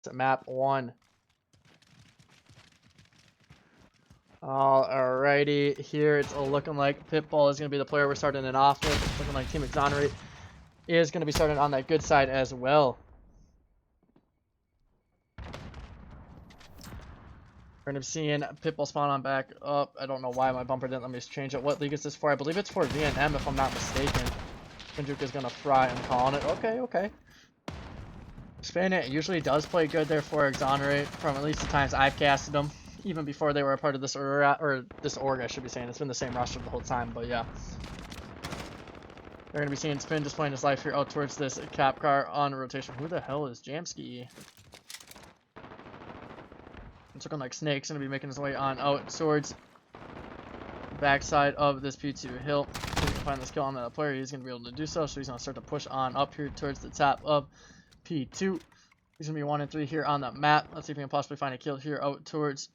It's map 1. Alrighty, here it's looking like Pitbull is going to be the player we're starting it off with. It's looking like Team Exonerate is going to be starting on that good side as well. We're going to be seeing Pitbull spawn on back up. I don't know why my bumper didn't let me change it. What league is this for? I believe it's for VNM if I'm not mistaken. Kendrick is going to fry. I'm calling it. Okay. Spin it usually does play good there for Exonerate from at least the times I've casted them. Even before they were a part of this org, I should be saying. It's been the same roster the whole time, but yeah. They're going to be seeing Spin just playing his life here out towards this cap car on rotation. Who the hell is Jamski? It's looking like Snake's going to be making his way on out towards the backside of this P2 hill. If he can find this kill on that player, he's going to be able to do so. So he's going to start to push on up here towards the top of P2. He's going to be 1 and 3 here on the map. Let's see if we can possibly find a kill here out towards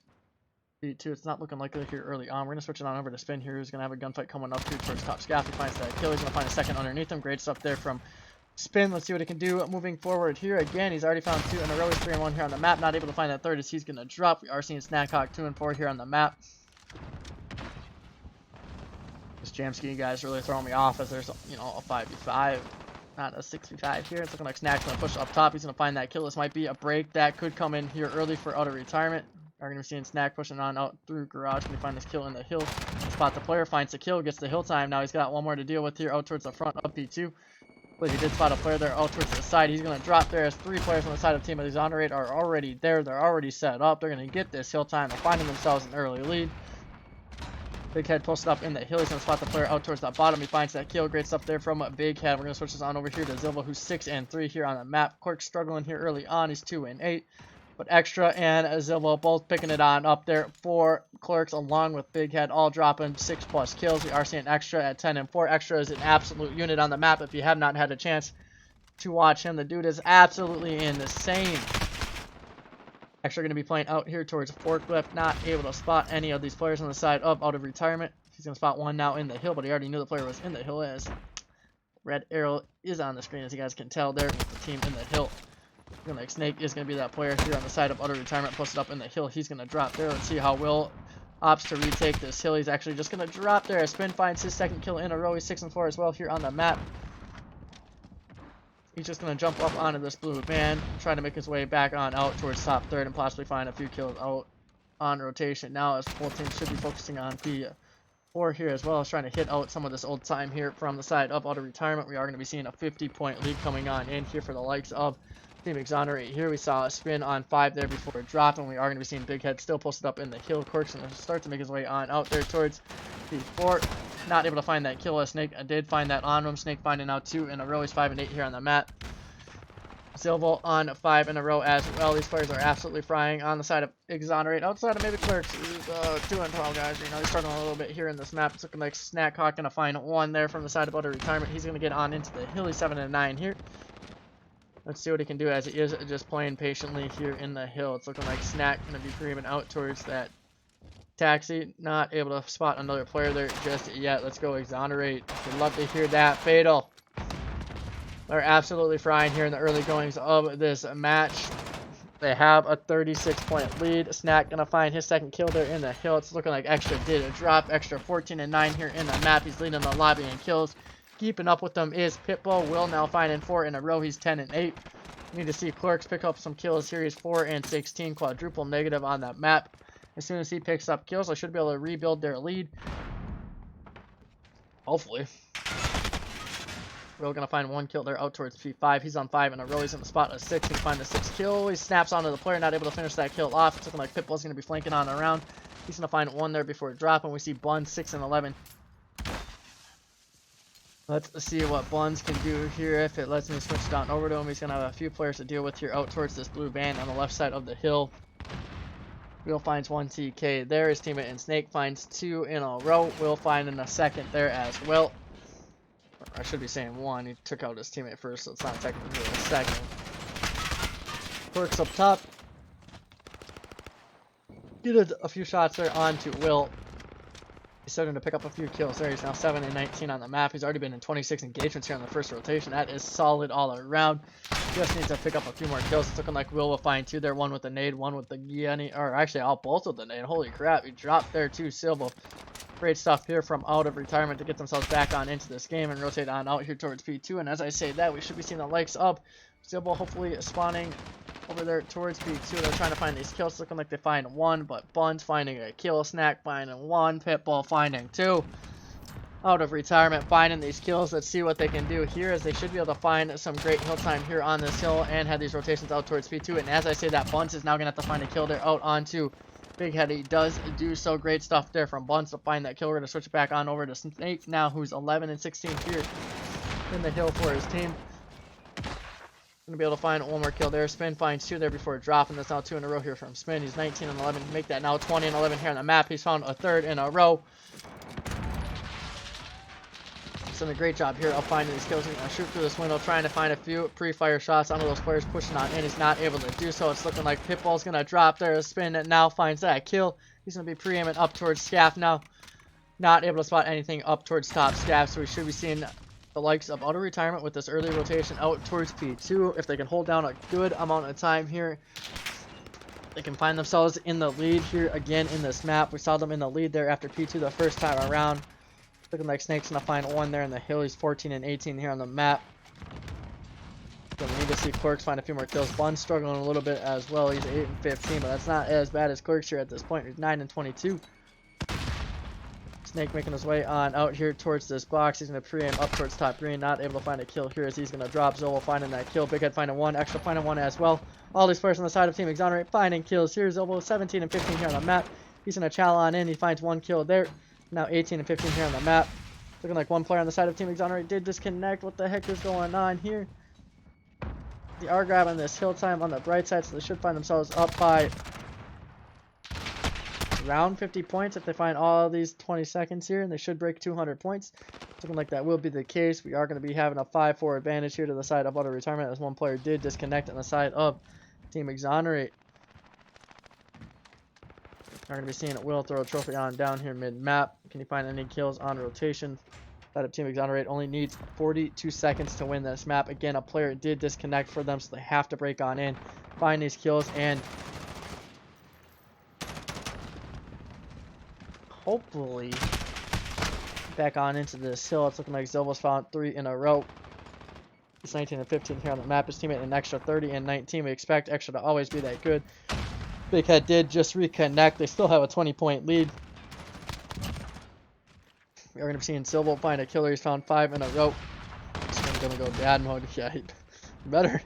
P2. It's not looking likely here early on. We're going to switch it on over to Spin here. He's going to have a gunfight coming up here towards top scaff. He finds that kill. He's going to find a second underneath him. Great stuff there from Spin. Let's see what he can do moving forward here. Again, he's already found 2 in a row. He's 3 and 1 here on the map. Not able to find that third as he's going to drop. We are seeing Snackhawk 2 and 4 here on the map. This Jamski guy's really throwing me off as there's, you know, a 5v5. Not a 6v5 here. It's looking like Snack's going to push up top. He's going to find that kill. This might be a break that could come in here early for auto retirement. We're going to be seeing Snack pushing on out through garage. Can he find this kill in the hill? Spot the player, finds the kill, gets the hill time. Now he's got one more to deal with here out towards the front of P2. But he did spot a player there out towards the side. He's going to drop there as 3 players on the side of Team Exonerate are already there. They're already set up. They're going to get this hill time. They're finding themselves an early lead. Big Head posted up in the hill. He's going to spot the player out towards the bottom. He finds that kill. Great stuff there from Big Head. We're going to switch this on over here to Zilva, who's 6 and 3 here on the map. Quirk's struggling here early on. He's 2 and 8. But Extra and Zilva both picking it on up there for Clerks, along with Big Head, all dropping 6+ kills. We are seeing Extra at 10 and 4. Extra is an absolute unit on the map. If you have not had a chance to watch him, the dude is absolutely insane. Extra going to be playing out here towards Forklift, not able to spot any of these players on the side of out of retirement. He's going to spot one now in the hill, but he already knew the player was in the hill as red arrow is on the screen, as you guys can tell there with the team in the hill. Like Snake is going to be that player here on the side of auto retirement, posted up in the hill. He's going to drop there. Let's see how Will opts to retake this hill. He's actually just going to drop there. Spin finds his second kill in a row. He's 6 and 4 as well here on the map. He's just going to jump up onto this blue van, trying to make his way back on out towards top third and possibly find a few kills out on rotation. Now as both teams should be focusing on P4 here as well as trying to hit out some of this old time here from the side of auto retirement. We are going to be seeing a 50-point lead coming on in here for the likes of Team Exonerate. Here we saw a Spin on 5 there before it dropped, and we are going to be seeing Big Head still posted up in the hill. Quirk's going to start to make his way on out there towards P4. Not able to find that kill as Snake did find that on him. Snake finding out 2 in a row. He's 5 and 8 here on the map. Silvo on 5 in a row as well. These players are absolutely frying on the side of Exonerate. Outside of maybe Clerks, he's 2 and 12 guys. You know, he's struggling a little bit here in this map. It's looking like Snackhawk going to find 1 there from the side of auto retirement. He's going to get on into the hill. He's 7 and 9 here. Let's see what he can do as he is just playing patiently here in the hill. It's looking like Snack going to be creeping out towards that taxi. Not able to spot another player there just yet. Let's go Exonerate. We'd love to hear that. Fatal. They're absolutely frying here in the early goings of this match. They have a 36-point lead. Snack going to find his second kill there in the hill. It's looking like Extra did a drop. Extra 14 and 9 here in the map. He's leading the lobby in kills. Keeping up with them is Pitbull. Will now finding 4 in a row. He's 10 and 8. We need to see Clerks pick up some kills here. He's 4 and 16. Quadruple negative on that map. As soon as he picks up kills, I should be able to rebuild their lead. Hopefully. We're going to find 1 kill there out towards P5. He's on 5 in a row. He's in the spot of 6. He can find the 6th kill. He snaps onto the player, not able to finish that kill off. It's looking like Pitbull's going to be flanking on around. He's going to find 1 there before dropping. We see Bun 6 and 11. Let's see what Buns can do here. If it lets me switch down over to him, he's going to have a few players to deal with here out towards this blue van on the left side of the hill. Will finds 1 TK there. His teammate and Snake finds 2 in a row. Will finding a second there as well. Or I should be saying 1. He took out his teammate first, so it's not technically a second. Quirks up top. Get a few shots there onto Will. He's starting to pick up a few kills there. He's now 7 and 19 on the map. He's already been in 26 engagements here on the first rotation. That is solid all around. Just needs to pick up a few more kills. It's looking like will find two there. One with the nade, one with the Gianni, or actually all both with the nade. Holy crap, he dropped there too, Silva. Great stuff here from out of retirement to get themselves back on into this game and rotate on out here towards P2. And as I say that, we should be seeing the likes of Silva hopefully spawning over there towards P2. They're trying to find these kills. Looking like they find one, but Buns finding a kill, Snack finding one, Pitbull finding two. Out of retirement finding these kills. Let's see what they can do here, as they should be able to find some great hill time here on this hill and have these rotations out towards P2. And as I say that, Buns is now going to have to find a kill there out onto Big Head. He does do so. Great stuff there from Buns to find that kill. We're going to switch it back on over to Snake now, who's 11 and 16 here in the hill for his team. Gonna be able to find one more kill there. Spin finds two there before dropping. That's now 2 in a row here from Spin. He's 19 and 11. Make that now 20 and 11 here on the map. He's found a third in a row. He's done a great job here of finding these kills. He's gonna shoot through this window, trying to find a few pre-fire shots onto those players pushing on in. He's not able to do so. It's looking like Pitbull's gonna drop there. Spin that now finds that kill. He's gonna be pre-aiming up towards Scaff now. Not able to spot anything up towards top Scaff, so we should be seeing the likes of auto retirement with this early rotation out towards P2. If they can hold down a good amount of time here, they can find themselves in the lead here again in this map. We saw them in the lead there after P2 the first time around. Looking like Snake's gonna find one there in the hill. He's 14 and 18 here on the map. So we need to see Clerks find a few more kills. Bun's struggling a little bit as well. He's 8 and 15, but that's not as bad as Clerks here at this point. He's 9 and 22. Snake making his way on out here towards this box. He's going to pre-aim up towards top green. Not able to find a kill here as he's going to drop. Zolo finding that kill. Big Head finding one. Extra finding one as well. All these players on the side of Team Exonerate finding kills. Here's Zolo 17 and 15 here on the map. He's going to chow on in. He finds one kill there. Now 18 and 15 here on the map. Looking like one player on the side of Team Exonerate did disconnect. What the heck is going on here? They are grabbing this hill time on the bright side, so they should find themselves up by around 50 points if they find all these 20 seconds here, and they should break 200 points. Looking like that will be the case. We are going to be having a 5-4 advantage here to the side of auto retirement, as one player did disconnect on the side of Team Exonerate. We're going to be seeing Will throw a trophy on down here mid-map. Can he find any kills on rotation? Side of Team Exonerate only needs 42 seconds to win this map. Again, a player did disconnect for them, so they have to break on in, find these kills, and hopefully back on into this hill. It's looking like Zilva's found 3 in a row. He's 19 and 15 here on the map. His teammate an extra 30 and 19. We expect extra to always be that good. Big Head did just reconnect. They still have a 20-point lead. We are going to be seeing Silva find a killer. He's found 5 in a row. He's going to go dad mode. Yeah, he better.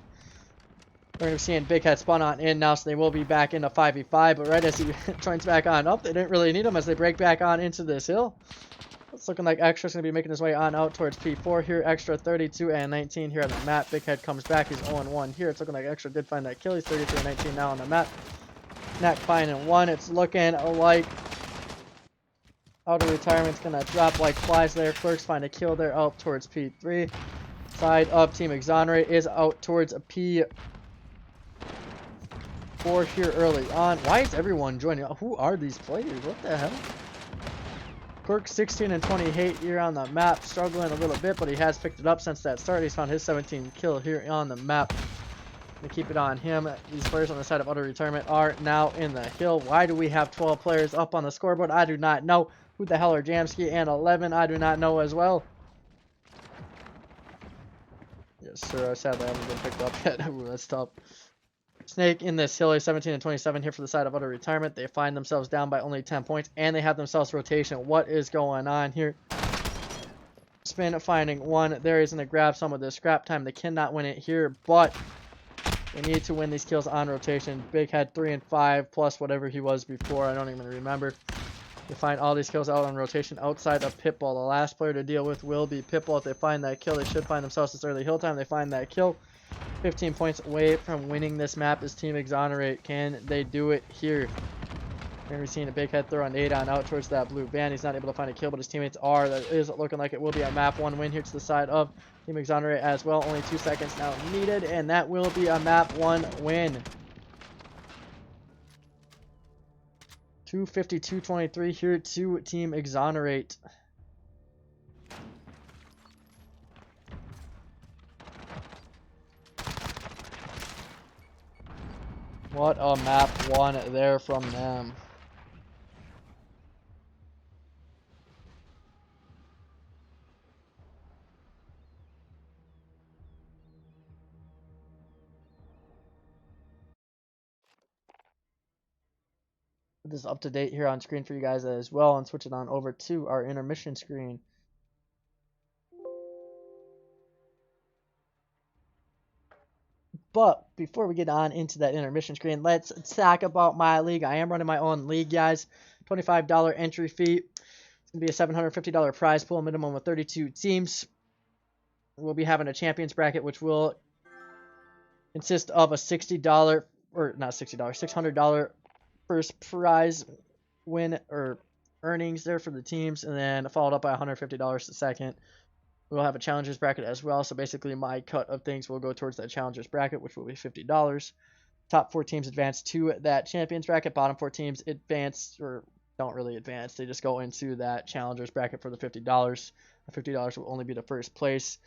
We're going to be seeing Big Head spawn on in now, so they will be back into 5v5. But right as he joins back on up, they didn't really need him as they break back on into this hill. It's looking like Extra's going to be making his way on out towards P4 here. Extra 32 and 19 here on the map. Big Head comes back. He's 0-1 here. It's looking like Extra did find that kill. He's 33 and 19 now on the map. Snack finding one. It's looking like auto retirement's going to drop like flies there. Clerks find a kill there out towards P3. Side of Team Exonerate is out towards a P4 here early on. Why is everyone joining? Who are these players? What the hell? Clerks 16 and 28 here on the map. Struggling a little bit, but he has picked it up since that start. He's found his 17th kill here on the map. To keep it on him. These players on the side of auto retirement are now in the hill. Why do we have 12 players up on the scoreboard? I do not know. Who the hell are Jamsky and 11? I do not know as well. Yes, sir. Sadly, I haven't been picked up yet. Ooh, that's tough. Snake in this hill is 17 and 27 here for the side of auto retirement. They find themselves down by only 10 points, and they have themselves rotation. What is going on here? Spin finding one. There he's going to grab some of the scrap time. They cannot win it here, but they need to win these kills on rotation. Big Head 3 and 5 plus whatever he was before. I don't even remember. They find all these kills out on rotation outside of Pitbull. The last player to deal with will be Pitbull. If they find that kill, they should find themselves this early hill time. They find that kill. 15 points away from winning this map is Team Exonerate. Can they do it here? We're seeing a Big Head throw an 8 on out towards that blue band. He's not able to find a kill, but his teammates are. That is looking like it will be a map 1 win here to the side of Team Exonerate as well. Only 2 seconds now needed, and that will be a map 1 win. 250, 223 here to Team Exonerate. What a map one there from them. This is up to date here on screen for you guys as well, and switch it on over to our intermission screen. But before we get on into that intermission screen, let's talk about my league. I am running my own league, guys. $25 entry fee. It's going to be a $750 prize pool, minimum of 32 teams. We'll be having a champions bracket, which will consist of a $60, or not $60, $600 first prize win or earnings there for the teams, and then followed up by $150 the second. We'll have a challengers bracket as well, so basically my cut of things will go towards that challengers bracket, which will be $50. Top 4 teams advance to that champions bracket. Bottom 4 teams advance, or don't really advance. They just go into that challengers bracket for the $50. The $50 will only be the first place.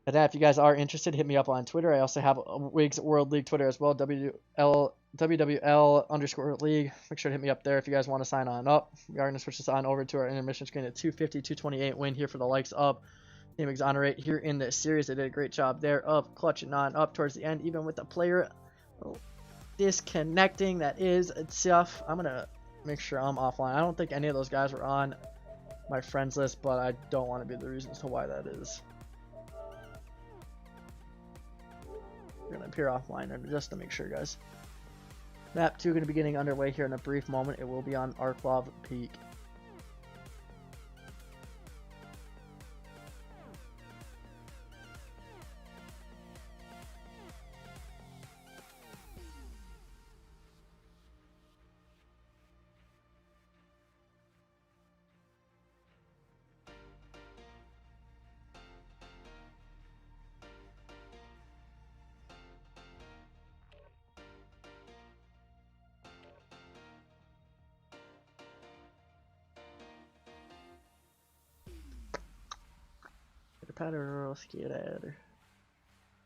And if you guys are interested, hit me up on Twitter. I also have a Wyggzz World League Twitter as well, WWL_League. Make sure to hit me up there if you guys want to sign on up. We are going to switch this on over to our intermission screen at 250, 228 win here for the likes of Team Exonerate here in this series. They did a great job there of clutching on up towards the end, even with the player disconnecting. That is tough. I'm going to make sure I'm offline. I don't think any of those guys were on my friends list, but I don't want to be the reason as to why that is. We're going to appear offline just to make sure, guys. Map 2 going to be getting underway here in a brief moment. It will be on Arklov Peak.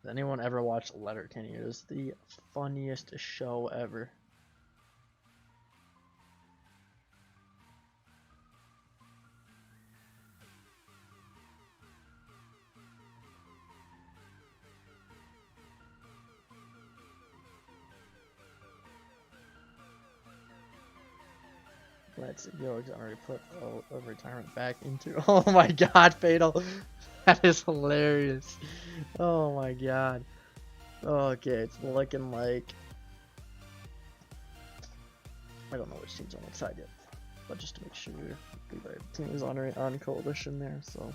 Does anyone ever watch Letterkenny? It is the funniest show ever. Let's go. It's already put a retirement back into. Oh my god, Fatal. That is hilarious. Oh my god. Okay, it's looking like. I don't know which team's on what side yet. But just to make sure, the Team Exonerate on coalition there, so.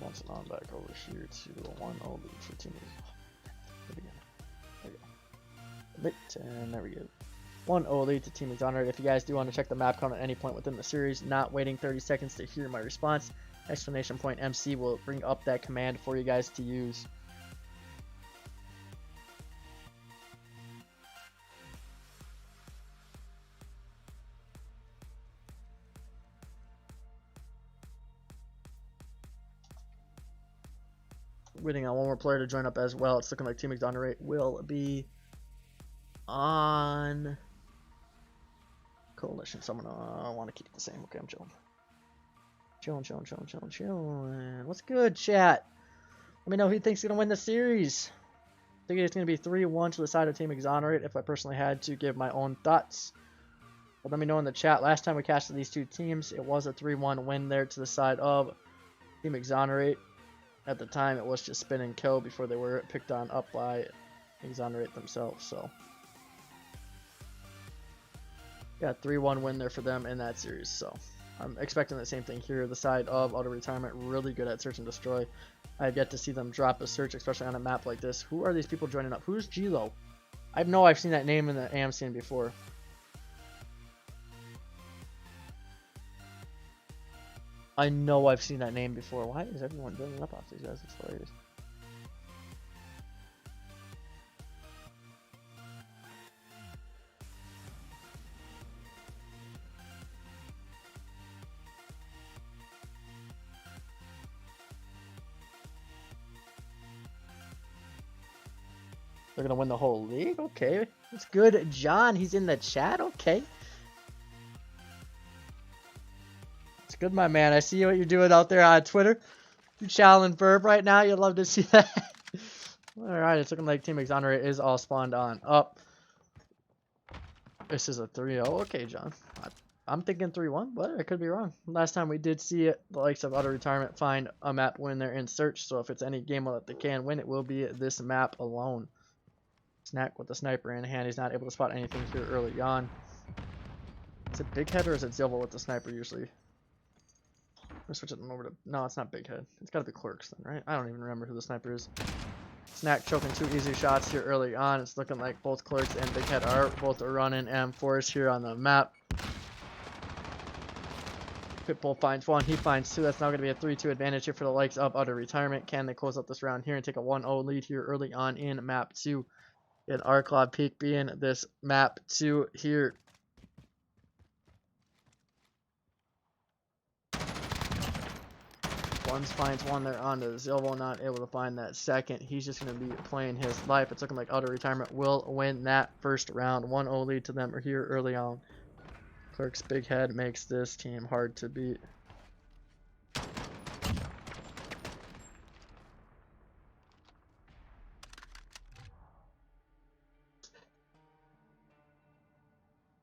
Once on back over here to 1-0 lead for Team Exonerate. There we go. And there we go. 1-0 lead to Team Exonerate. If you guys do want to check the map count at any point within the series, not waiting 30 seconds to hear my response, exclamation point MC will bring up that command for you guys to use. Waiting on one more player to join up as well. It's looking like Team Exonerate will be on coalition. So I'm gonna want to keep it the same. Okay, I'm chilling. Chilling. What's good, chat? Let me know who you think's gonna win the series. I think it's gonna be 3-1 to the side of Team Exonerate if I personally had to give my own thoughts. But let me know in the chat. Last time we casted these two teams, it was a 3-1 win there to the side of Team Exonerate. At the time, it was just spin and kill before they were picked on up by Exonerate themselves. So, got 3-1 win there for them in that series. So, I'm expecting the same thing here. The side of Auto Retirement, really good at search and destroy. I've yet to see them drop a search, especially on a map like this. Who are these people joining up? Who's Gilo? I know I've seen that name in the AM scene before. I know I've seen that name before. Why is everyone building up off these guys? It's hilarious. They're gonna win the whole league? Okay. It's good. John, he's in the chat? Okay. It's good, my man. I see what you're doing out there on Twitter. You challenge Verb right now. You'd love to see that. Alright, it's looking like Team Exonerate is all spawned on up. This is a 3-0. Okay, John. I'm thinking 3-1, but I could be wrong. Last time we did see it, the likes of Utter Retirement find a map when they're in search. So if it's any game that they can win, it will be this map alone. Snack with the sniper in hand. He's not able to spot anything here early on. Is it Big Head or is it Zilvo with the sniper usually? Let's switch it over to... No, it's not Big Head. It's got to be Clerks then, right? I don't even remember who the sniper is. Snack choking 2 easy shots here early on. It's looking like both Clerks and Big Head are both running M4s here on the map. Pitbull finds 1, he finds 2. That's now going to be a 3-2 advantage here for the likes of Utter Retirement. Can they close up this round here and take a 1-0 lead here early on in map 2? In Arclod Peak being this map 2 here. Ones finds 1 there onto Zilvo, not able to find that second. He's just going to be playing his life. It's looking like Utter Retirement will win that first round. 1-0 lead to them here early on. Clerk's Big Head makes this team hard to beat.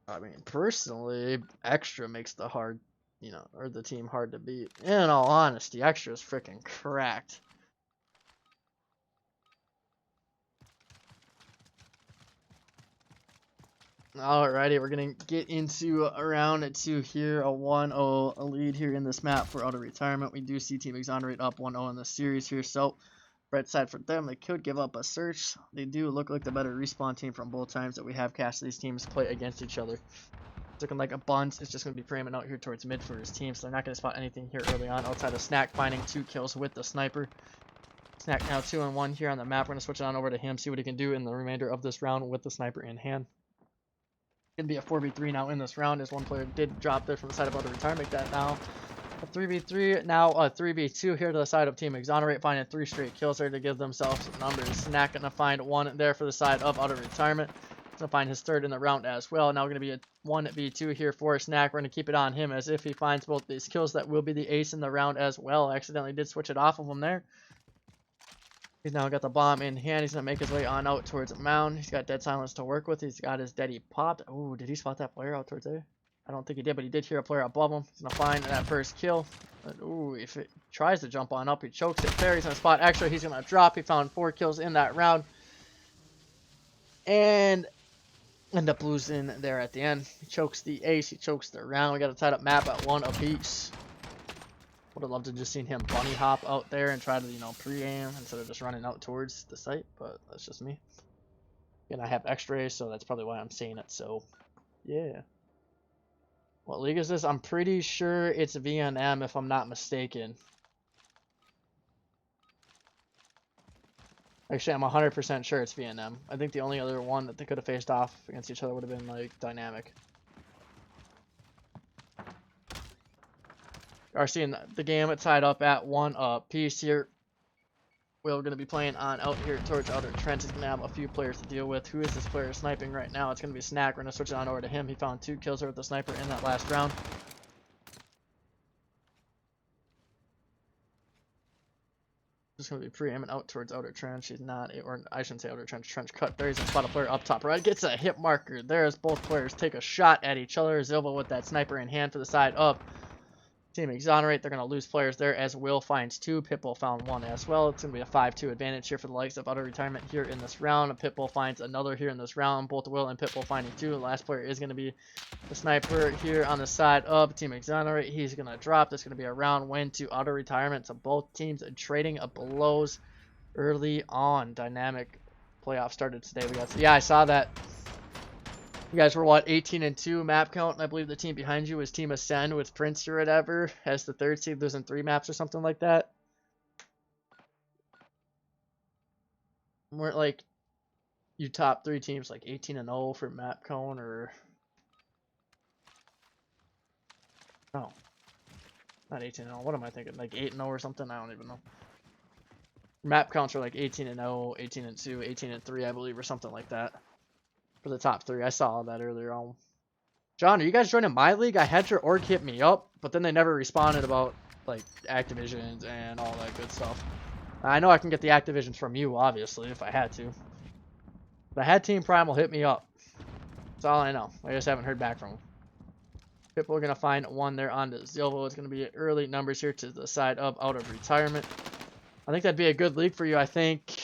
I mean, personally, Extra makes the hard, or the team hard to beat. In all honesty, Extra is freaking cracked. Alrighty, we're going to get into round 2 here. A 1-0 lead here in this map for Utter Retirement. We do see Team Exonerate up 1-0 in the series here, so right side for them. They could give up a search. They do look like the better respawn team from both times that we have cast these teams play against each other. It's looking like a Buns is just going to be preeming out here towards mid for his team, so they're not going to spot anything here early on outside of Snack finding 2 kills with the sniper. Snack now 2-1 here on the map. We're going to switch it on over to him, see what he can do in the remainder of this round with the sniper in hand. It's going to be a 4v3 now in this round, as one player did drop there from the side of Utter Retirement. That now a 3v3, now a 3v2 here to the side of Team Exonerate, finding 3 straight kills there to give themselves some numbers. Snack going to find 1 there for the side of Utter Retirement. Going to find his 3rd in the round as well. Now going to be a 1v2 here for Snack. We're going to keep it on him as if he finds both these kills. That will be the ace in the round as well. Accidentally did switch it off of him there. He's now got the bomb in hand. He's going to make his way on out towards Mound. He's got Dead Silence to work with. He's got his Deaddy popped. Oh, did he spot that player out towards there? I don't think he did, but he did hear a player above him. He's going to find that first kill. But, ooh, if it tries to jump on up, he chokes it there. He's going to spot Extra. He's going to drop. He found 4 kills in that round. And end up losing there at the end. He chokes the ace. He chokes the round. We got a tied up map at 1 apiece. Would have loved to just seen him bunny hop out there and try to, pre-aim instead of just running out towards the site, but that's just me. And I have X-rays, so that's probably why I'm saying it, so yeah. What league is this? I'm pretty sure it's VNM if I'm not mistaken. Actually, I'm 100% sure it's VNM. I think the only other one that they could have faced off against each other would have been, like, Dynamic. Are seeing the game tied up at 1 apiece here. We're going to be playing on out here towards Outer Trench. He's going to have a few players to deal with. Who is this player sniping right now? It's going to be Snack. We're going to switch it on over to him. He found 2 kills there with the sniper in that last round. Just going to be pre-aiming out towards Outer Trench. He's not, or I shouldn't say Outer Trench, Trench cut. There he's going to spot a player up top right. Gets a hit marker there as both players take a shot at each other. Zilva with that sniper in hand for the side up. Team Exonerate, they're going to lose players there as Will finds 2. Pitbull found 1 as well. It's going to be a 5-2 advantage here for the likes of Utter Retirement here in this round. Pitbull finds another here in this round. Both Will and Pitbull finding 2. The last player is going to be the sniper here on the side of Team Exonerate. He's going to drop. That's going to be a round win to Utter Retirement. So both teams trading blows early on. Dynamic playoff started today. Yeah, I saw that. You guys were, what, 18-2 map count, and I believe the team behind you was Team Ascend with Prince or whatever, as the 3rd seed, losing 3 maps or something like that. Weren't, like, you top 3 teams, like, 18-0 for map count, or... No. Not 18-0, what am I thinking? Like, 8-0 or something? I don't even know. Map counts are like 18-0, 18-2, 18-3, I believe, or something like that. For the top 3. I saw all that earlier on. John, are you guys joining my league? I had your org hit me up, but then they never responded about like Activisions and all that good stuff. I know I can get the Activisions from you, obviously, if I had to. But I had Team Primal hit me up. That's all I know. I just haven't heard back from them. People are going to find one there on the Zilvo. It's going to be early numbers here to the side of out of retirement. I think that'd be a good league for you. I think...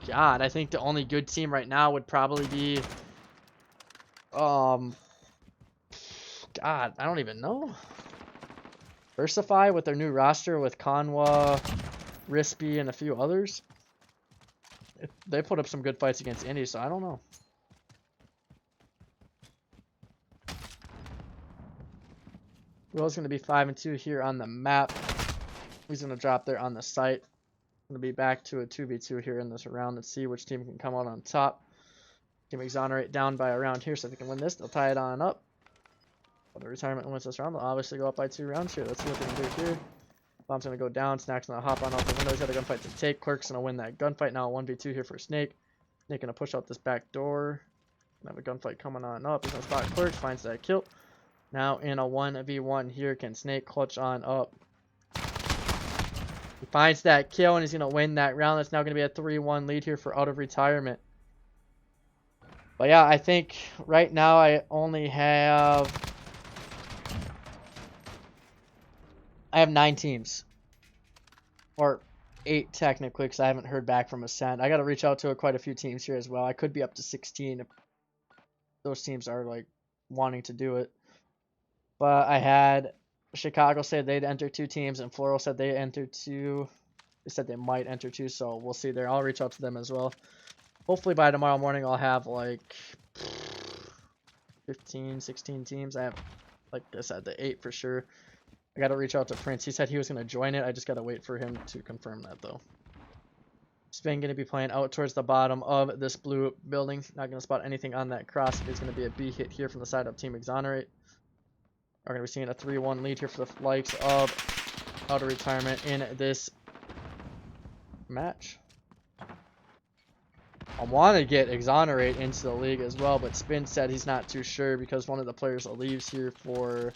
God, I think the only good team right now would probably be... God, I don't even know. Versify with their new roster with Conwa, Rispy, and a few others. They put up some good fights against Indy, so I don't know. Will's going to be 5-2 here on the map. He's going to drop there on the site. Going to be back to a 2v2 here in this round. Let's see which team can come out on top. Team Exonerate down by a round here, so if they can win this, they'll tie it on up. But the retirement wins this round, they'll obviously go up by 2 rounds here. Let's see what they can do here. Bomb's going to go down. Snake's going to hop on out the window. He's got a gunfight to take. Clerk's going to win that gunfight. Now 1v2 here for Snake. Snake going to push out this back door. Gonna have a gunfight coming on up. He's going to spot Clerk. Finds that kill. Now in a 1v1 here. Can Snake clutch on up? He finds that kill and he's going to win that round. That's now going to be a 3-1 lead here for out of retirement. But yeah, I think right now I only have... I have 9 teams. Or 8 technically, because I haven't heard back from Ascent. I got to reach out to quite a few teams here as well. I could be up to 16 if those teams are like wanting to do it. But I had Chicago say they'd enter 2 teams, and Floral said they entered 2. They said they might enter 2, so we'll see there. I'll reach out to them as well. Hopefully by tomorrow morning I'll have like 15, 16 teams. I have, like I said, the 8 for sure. I got to reach out to Prince. He said he was going to join it. I just got to wait for him to confirm that, though. Spin going to be playing out towards the bottom of this blue building. Not going to spot anything on that cross. It's going to be a B hit here from the side of Team Exonerate. We're going to be seeing a 3-1 lead here for the likes of out of retirement in this match. I want to get Exonerate into the league as well, but Spin said he's not too sure because one of the players leaves here for...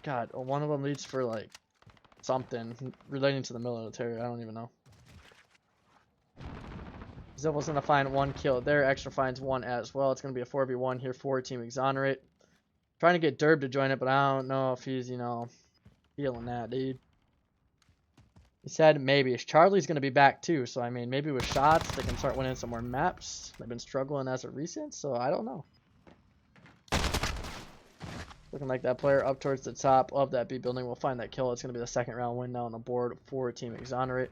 God, one of them leads for like something relating to the military. I don't even know. Zilva's going to find 1 kill there. Extra finds 1 as well. It's going to be a 4v1 here for Team Exonerate. Trying to get Derb to join it, but I don't know if he's, you know, feeling that, dude. He said maybe. Charlie's going to be back too, so I mean, maybe with shots, they can start winning some more maps. They've been struggling as of recent, so I don't know. Looking like that player up towards the top of that B building will find that kill. It's going to be the 2nd round win now on the board for Team Exonerate.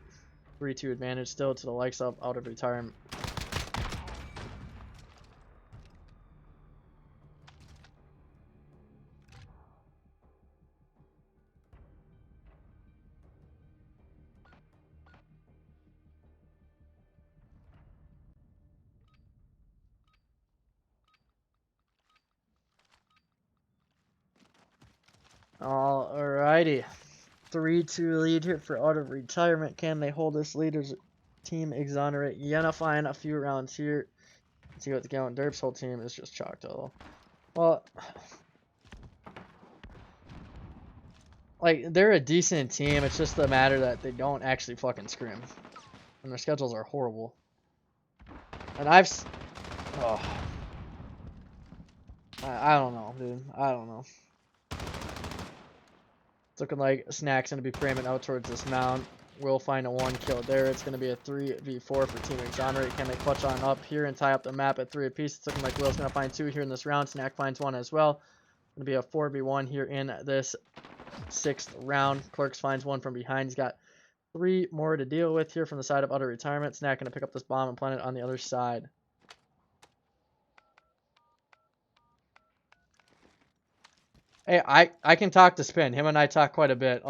3-2 advantage still to the likes of out of retirement. Alrighty. 3-2 lead here for out of retirement. Can they hold this lead as Team Exonerate? Unifying a few rounds here. Let's see what's going. Derp's whole team is just chalked though. Well, like, they're a decent team. It's just the matter that they don't actually fucking scrim. And their schedules are horrible. And I don't know, dude. I don't know. It's looking like Snack's going to be framing out towards this mound. We'll find a 1 kill there. It's going to be a 3v4 for Team Exonerate. Can they clutch on up here and tie up the map at 3 apiece? It's looking like Will's going to find 2 here in this round. Snack finds 1 as well. Going to be a 4v1 here in this 6th round. Clerks finds 1 from behind. He's got 3 more to deal with here from the side of utter retirement. Snack going to pick up this bomb and plant it on the other side. Hey, I can talk to Spin. Him and I talk quite a bit.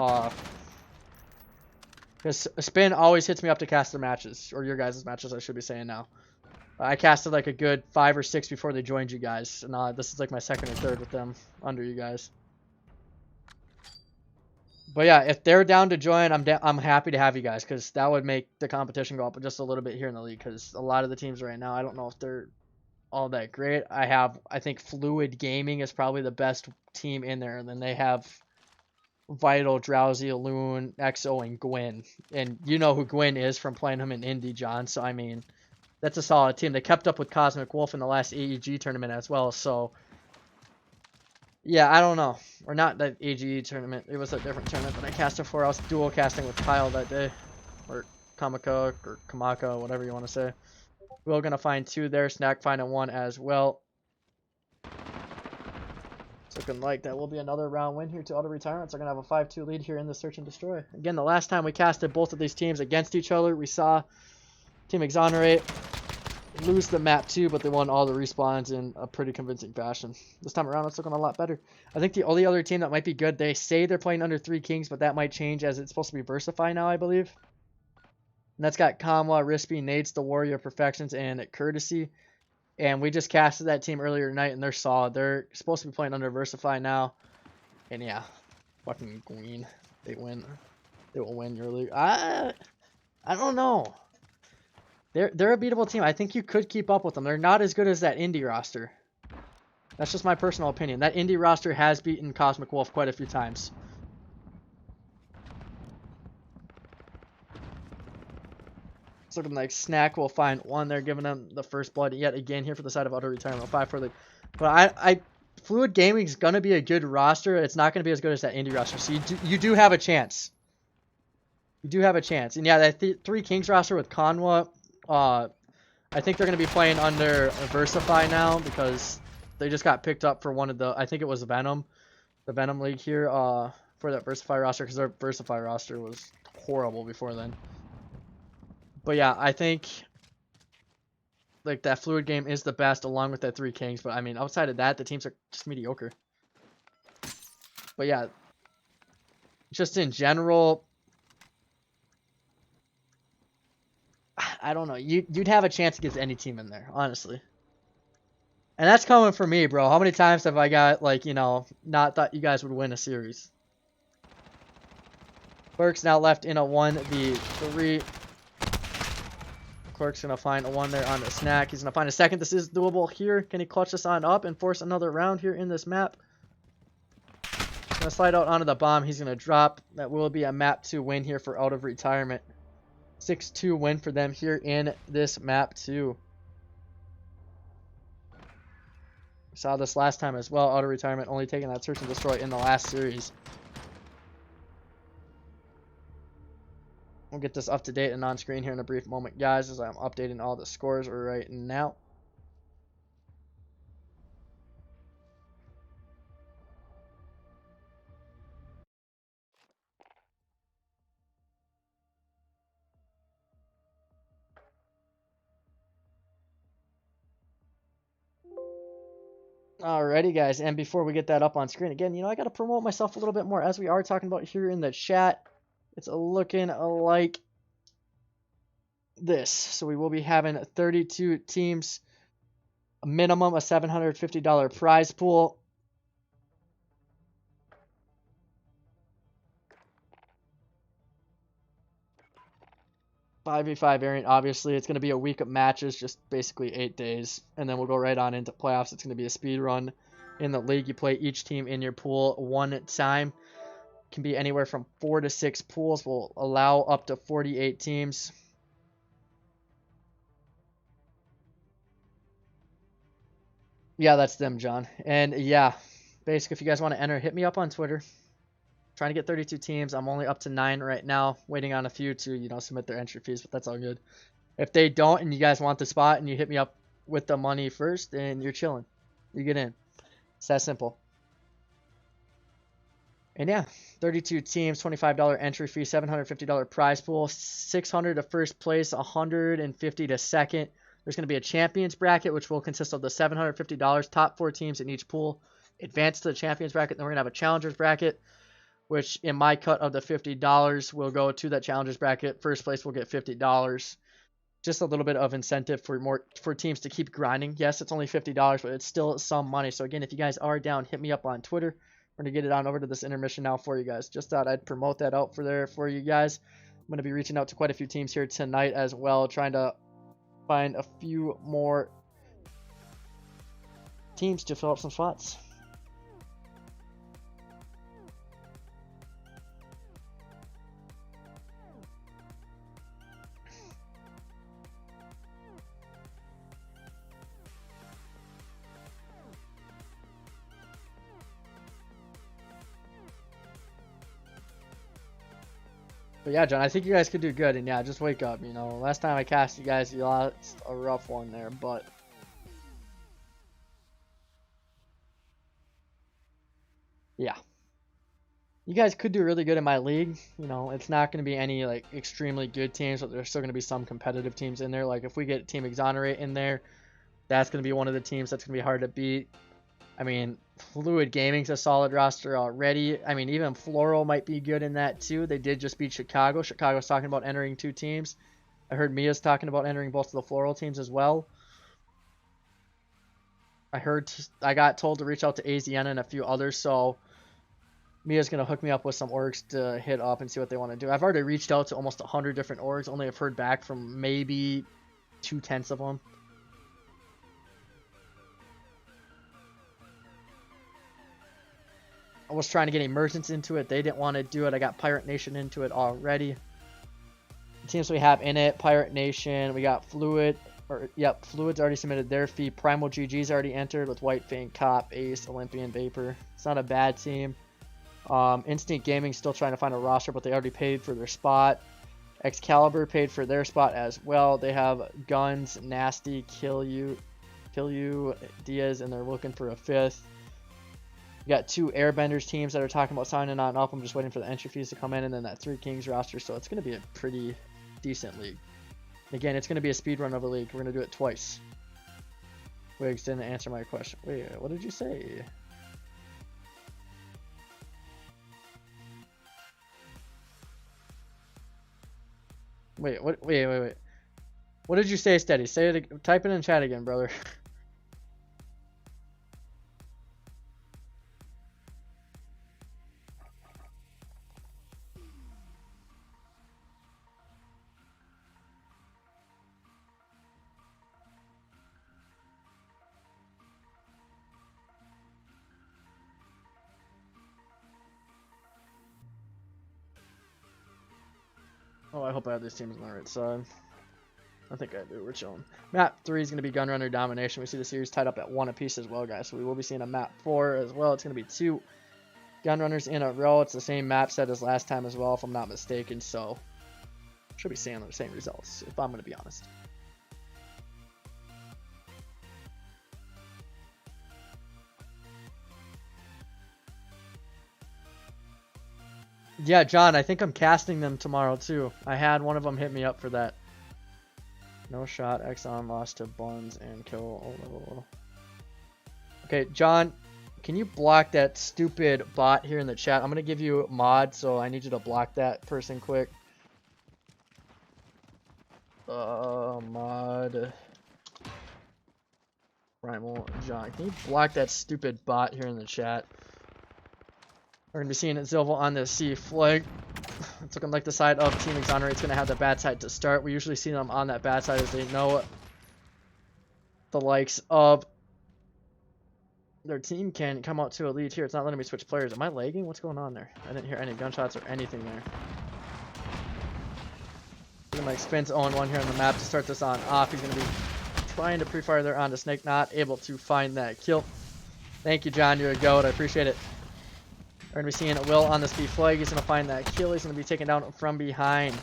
Because Spin always hits me up to cast their matches. Or your guys' matches, I should be saying now. I casted like a good 5 or 6 before they joined you guys. And this is like my 2nd or 3rd with them under you guys. But yeah, if they're down to join, I'm happy to have you guys, because that would make the competition go up just a little bit here in the league, because a lot of the teams right now, I don't know if they're all that great. I think Fluid Gaming is probably the best team in there, and then they have Vital, Drowsy, Loon, EXO, and Gwyn. And you know who Gwyn is from playing him in Indy, John, so I mean, that's a solid team. They kept up with Cosmic Wolf in the last AEG tournament as well, so yeah, I don't know. Or not that AGE tournament. It was a different tournament that I casted for. I was dual casting with Kyle that day. Or Kamaka, or Kamaka, whatever you want to say. We're going to find 2 there. Snack finding 1 as well. It's looking like that will be another round win here to auto retirements. They're going to have a 5-2 lead here in the Search and Destroy. Again, the last time we casted both of these teams against each other, we saw Team Exonerate lose the map too, but they won all the respawns in a pretty convincing fashion. This time around, it's looking a lot better. I think the only other team that might be good, they say they're playing under 3 Kings, but that might change as it's supposed to be Versify now, I believe. And that's got Kamwa, Rispy, Nades, the Warrior, Perfections, and Courtesy. And we just casted that team earlier tonight, and they're solid. They're supposed to be playing under Versify now. And yeah, fucking Green. They win. They will win your league. I don't know. They're a beatable team. I think you could keep up with them. They're not as good as that indie roster. That's just my personal opinion. That indie roster has beaten Cosmic Wolf quite a few times. It's looking like Snack will find 1 there, giving them the first blood yet again here for the side of auto retirement. 5 for the. But Fluid Gaming is gonna be a good roster. It's not gonna be as good as that indie roster. So you do have a chance. You do have a chance. And yeah, that 3 Kings roster with Kanwa. I think they're going to be playing under Versify now, because they just got picked up for one of the, I think it was Venom, the Venom League here, for that Versify roster, because their Versify roster was horrible before then. But yeah, I think like that Fluid game is the best along with that 3 Kings, but I mean, outside of that, the teams are just mediocre. But yeah, just in general, I don't know. You'd have a chance against any team in there, honestly. And that's coming from me, bro. How many times have I got, like, you know, not thought you guys would win a series? Clerk's now left in a 1v3. Clerk's going to find a 1 there on the Snack. He's going to find a second. This is doable here. Can he clutch this on up and force another round here in this map? Going to slide out onto the bomb. He's going to drop. That will be a map 2 win here for out of retirement. 6-2 win for them here in this map 2. We saw this last time as well. Out of retirement, only taking that Search and Destroy in the last series. We'll get this up to date and on screen here in a brief moment, guys, as I'm updating all the scores right now. Alrighty, guys, and before we get that up on screen again, you know, I got to promote myself a little bit more, as we are talking about here in the chat. It's looking like this. So we will be having 32 teams, a minimum of $750 prize pool. $5v5 variant, obviously. It's going to be a week of matches, just basically 8 days. And then we'll go right on into playoffs. It's going to be a speed run in the league. You play each team in your pool 1 time. Can be anywhere from 4 to 6 pools. Will allow up to 48 teams. Yeah, that's them, John. And yeah, basically, if you guys want to enter, hit me up on Twitter. Trying to get 32 teams. I'm only up to 9 right now, waiting on a few to, you know, submit their entry fees, but that's all good. If they don't and you guys want the spot and you hit me up with the money first, then you're chilling. You get in. It's that simple. And yeah, 32 teams, $25 entry fee, $750 prize pool, $600 to first place, $150 to second. There's going to be a champions bracket, which will consist of the $750, top 4 teams in each pool. Advance to the champions bracket, then we're going to have a challengers bracket, which in my cut of the $50 will go to that challengers bracket. First place will get $50. Just a little bit of incentive for teams to keep grinding. Yes, it's only $50, but it's still some money. So again, if you guys are down, hit me up on Twitter. We're going to get it on over to this intermission now for you guys. Just thought I'd promote that out for you guys. I'm going to be reaching out to quite a few teams here tonight as well, trying to find a few more teams to fill up some spots. But yeah, John, I think you guys could do good, and yeah, just wake up, you know. Last time I cast you guys, you lost a rough one there, but yeah. You guys could do really good in my league. You know, it's not going to be any, like, extremely good teams, but there's still going to be some competitive teams in there. Like, if we get Team Exonerate in there, that's going to be one of the teams that's going to be hard to beat. I mean, Fluid Gaming's a solid roster already. I mean, even Floral might be good in that too. They did just beat Chicago. Chicago's talking about entering 2 teams. I heard Mia's talking about entering both of the Floral teams as well. I got told to reach out to AZN and a few others, so Mia's going to hook me up with some orgs to hit up and see what they want to do. I've already reached out to almost 100 different orgs. Only have heard back from maybe 2/10 of them. I was trying to get Emergence into it. They didn't want to do it. I got Pirate Nation into it already. The teams we have in it, Pirate Nation, we got Fluid. Fluid's already submitted their fee. Primal GG's already entered with White Fang, Cop, Ace, Olympian, Vapor. It's not a bad team. Instinct Gaming's still trying to find a roster, but they already paid for their spot. Excalibur paid for their spot as well. They have Guns, Nasty, Kill You, Diaz, and they're looking for a 5th. We got 2 Airbenders teams that are talking about signing on up. I'm just waiting for the entry fees to come in, and then that 3 Kings roster. So it's going to be a pretty decent league. Again, it's going to be a speedrun of a league. We're going to do it twice. Wyggzz didn't answer my question. Wait, what did you say? Wait. What did you say, Steady? Say it. Type it in chat again, brother. Oh, I hope I have these teams on the right side. I think I do. We're chilling. Map 3 is going to be Gunrunner Domination. We see the series tied up at 1 apiece as well, guys. So we will be seeing a map 4 as well. It's going to be 2 Gunrunners in a row. It's the same map set as last time as well, if I'm not mistaken. So should be seeing the same results, if I'm going to be honest. Yeah, John, I think I'm casting them tomorrow too. I had one of them hit me up for that. No shot, Exxon lost to Buns and kill. Oh. Okay, John, can you block that stupid bot here in the chat? I'm going to give you mod, so I need you to block that person quick. Mod. Primal John. Can you block that stupid bot here in the chat? We're going to be seeing Zilvo on the C flag. It's looking like the side of Team Exonerate is going to have the bad side to start. We usually see them on that bad side as they know the likes of their team can come out to a lead here. It's not letting me switch players. Am I lagging? What's going on there? I didn't hear any gunshots or anything there. Looking like Spin's 0-1 here on the map to start this on off. He's going to be trying to pre-fire there onto Snake. Not able to find that kill. Thank you, John. You're a goat. I appreciate it. We're going to be seeing Will on this B flag. He's going to find that kill. He's going to be taken down from behind.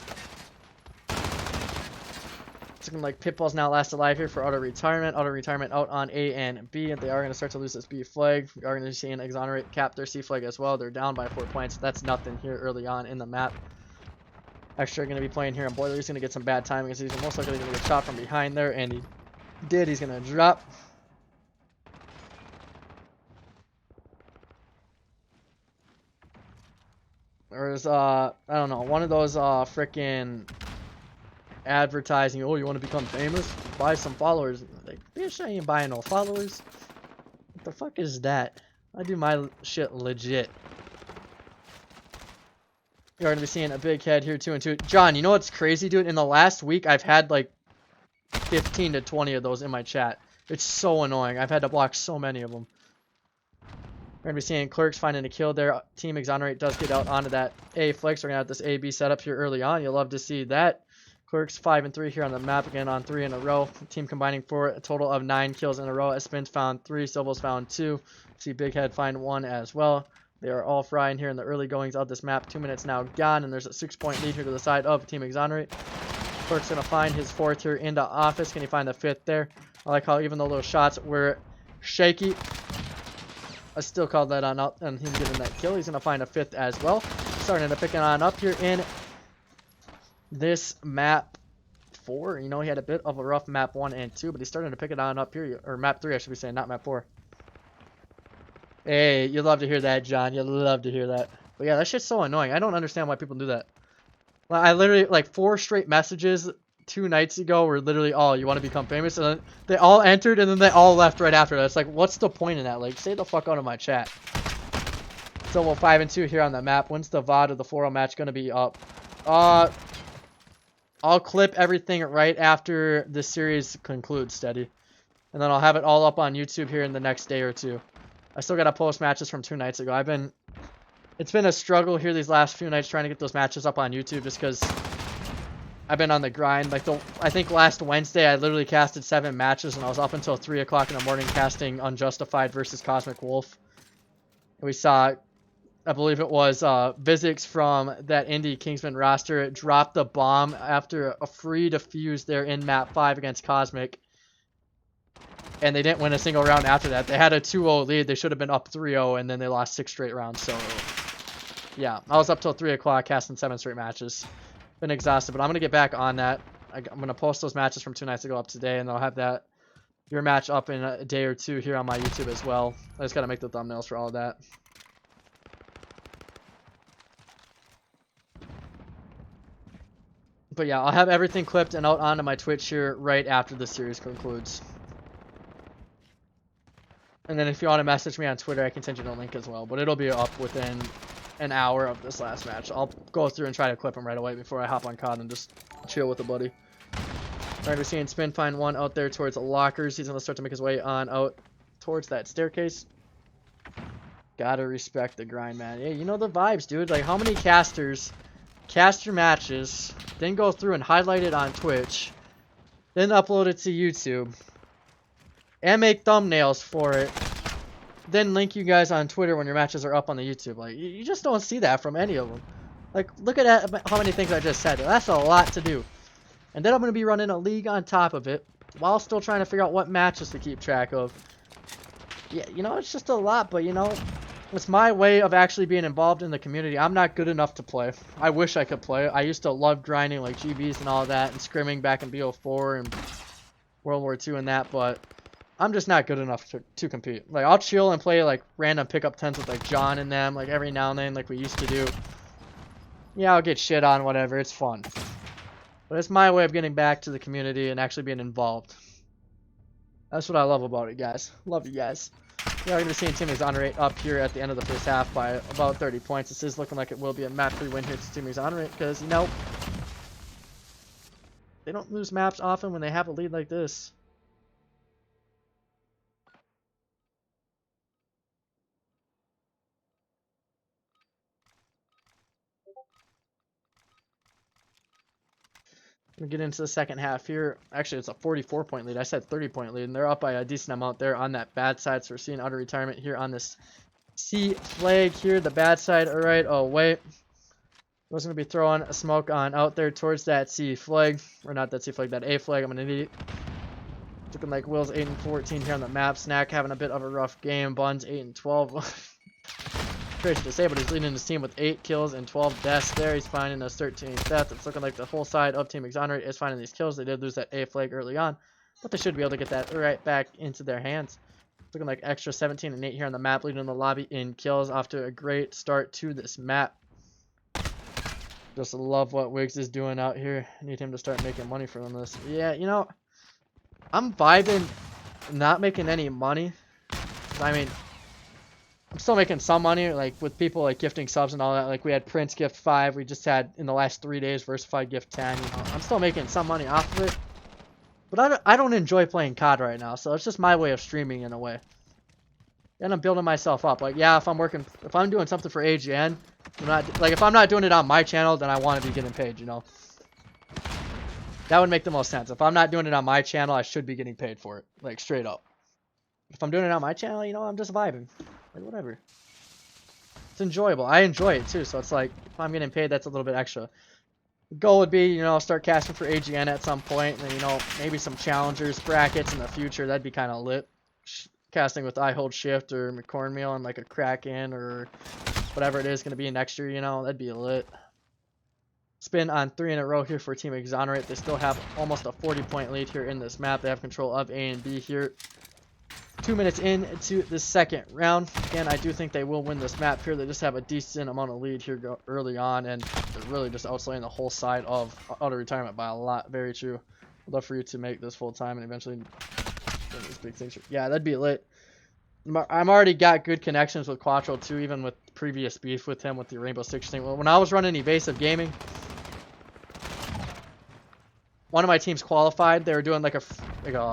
It's looking like Pitbull's now last alive here for auto retirement. Auto retirement out on A and B. They are going to start to lose this B flag. We are going to be seeing Exonerate cap their C flag as well. They're down by 4 points. That's nothing here early on in the map. Extra going to be playing here on Boiler. He's going to get some bad timing as he's most likely going to get shot from behind there. And he did. He's going to drop. There's I don't know, one of those freaking advertising, oh, you want to become famous? Buy some followers. Like, bitch, I ain't buying no followers. What the fuck is that? I do my shit legit. You're gonna be seeing a big head here, 2 and 2. John, you know what's crazy, dude? In the last week, I've had like 15 to 20 of those in my chat. It's so annoying. I've had to block so many of them. We're gonna be seeing Clerks finding a kill there. Team Exonerate does get out onto that A flex. We're gonna have this A-B setup here early on. You'll love to see that. Clerks 5 and 3 here on the map again on 3 in a row. Team combining for a total of 9 kills in a row. Spins found 3, Silvos found 2. See Big Head find 1 as well. They are all frying here in the early goings of this map. 2 minutes now gone, and there's a 6-point lead here to the side of Team Exonerate. Clerk's gonna find his 4th here into office. Can he find the 5th there? I like how even though those shots were shaky, I still called that on out and him getting that kill. He's gonna find a 5th as well. Starting to pick it on up here in this map 4. You know, he had a bit of a rough map 1 and 2, but he's starting to pick it on up here, or map 3 I should be saying, not map 4. Hey, you love to hear that, John. You love to hear that. But yeah, that shit's so annoying. I don't understand why people do that. Well, I literally, like, 4 straight messages 2 nights ago were literally, oh, you want to become famous? And then they all entered, and then they all left right after that. It's like, what's the point in that? Like, stay the fuck out of my chat. So, we're 5 and 2 here on the map. When's the VOD of the 4-0 match going to be up? I'll clip everything right after the series concludes, Steady. And then I'll have it all up on YouTube here in the next day or 2. I still got to post matches from 2 nights ago. It's been a struggle here these last few nights trying to get those matches up on YouTube just because I've been on the grind. Like, I think last Wednesday I literally casted 7 matches and I was up until 3 o'clock in the morning casting Unjustified versus Cosmic Wolf. And we saw, I believe it was Vyggzz from that Indie Kingsman roster drop the bomb after a free defuse there in map 5 against Cosmic. And they didn't win a single round after that. They had a 2-0 lead. They should have been up 3-0, and then they lost 6 straight rounds. So, yeah, I was up till 3 o'clock casting 7 straight matches. Been exhausted, but I'm going to get back on that. I'm going to post those matches from 2 nights ago up today, and I'll have your match up in a day or 2 here on my YouTube as well. I just got to make the thumbnails for all of that. But yeah, I'll have everything clipped and out onto my Twitch here right after the series concludes. And then if you want to message me on Twitter, I can send you the link as well. But it'll be up within an hour of this last match. I'll go through and try to clip them right away before I hop on COD and just chill with a buddy. Alright, we're seeing Spin find 1 out there towards the lockers. He's going to start to make his way on out towards that staircase. Gotta respect the grind, man. Hey, you know the vibes, dude. Like, how many casters cast your matches, then go through and highlight it on Twitch, then upload it to YouTube, and make thumbnails for it, then link you guys on Twitter when your matches are up on the YouTube. Like, you just don't see that from any of them. Like, look at that, how many things I just said. That's a lot to do. And then I'm going to be running a league on top of it, while still trying to figure out what matches to keep track of. Yeah, you know, it's just a lot, but, you know, it's my way of actually being involved in the community. I'm not good enough to play. I wish I could play. I used to love grinding, like, GBs and all that, and scrimming back in BO4 and World War II and that, but I'm just not good enough to compete. Like, I'll chill and play, like, random pickup 10s with, like, John and them, like, every now and then, like we used to do. Yeah, I'll get shit on, whatever. It's fun. But it's my way of getting back to the community and actually being involved. That's what I love about it, guys. Love you guys. Yeah, we're going to be seeing Team Exonerate up here at the end of the first half by about 30 points. This is looking like it will be a map 3 win here to Team Exonerate because, you know, they don't lose maps often when they have a lead like this. We get into the second half here. Actually, it's a 44-point lead. I said 30-point lead, and they're up by a decent amount there on that bad side. So we're seeing auto retirement here on this C flag here. The bad side. All right. Oh, wait. I was going to be throwing a smoke on out there towards that C flag. Or not that C flag, that A flag. I'm an idiot. Looking like Will's 8 and 14 here on the map. Snack having a bit of a rough game. Buns 8 and 12. Crazy to say, but he's leading his team with 8 kills and 12 deaths there. He's finding a 13th death. It's looking like the whole side of Team Exonerate is finding these kills. They did lose that A flag early on, but they should be able to get that right back into their hands. It's looking like extra 17 and 8 here on the map, leading the lobby in kills. Off to a great start to this map. Just love what Wyggzz is doing out here. Need him to start making money from this. Yeah, you know, I'm vibing not making any money. I mean, I'm still making some money, like with people like gifting subs and all that. Like we had Prince gift 5, we just had in the last 3 days Versified gift 10. You know, I'm still making some money off of it, but I don't enjoy playing COD right now, so it's just my way of streaming in a way. And I'm building myself up. Like, yeah, if I'm doing something for AGN, if I'm not doing it on my channel, then I want to be getting paid, you know. That would make the most sense. If I'm not doing it on my channel, I should be getting paid for it, like straight up. If I'm doing it on my channel, you know, I'm just vibing, like whatever. It's enjoyable. I enjoy it too, so it's like if I'm getting paid, that's a little bit extra. The goal would be, you know, start casting for AGN at some point, and then, you know, maybe some challengers, brackets in the future. That'd be kind of lit. Casting with I Hold Shift or McCornmeal and like a Kraken or whatever it is going to be next year, you know, that'd be lit. Spin on 3 in a row here for Team Exonerate. They still have almost a 40-point lead here in this map. They have control of A and B here. 2 minutes into the second round. Again, I do think they will win this map here. They just have a decent amount of lead here early on, and they're really just outslaying the whole side of Auto Retirement by a lot. Very true. I'd love for you to make this full time and eventually win these big things. Yeah, that'd be lit. I'm already got good connections with Quattro too, even with previous beef with him with the Rainbow Six thing. When I was running Evasive Gaming, one of my teams qualified. They were doing like a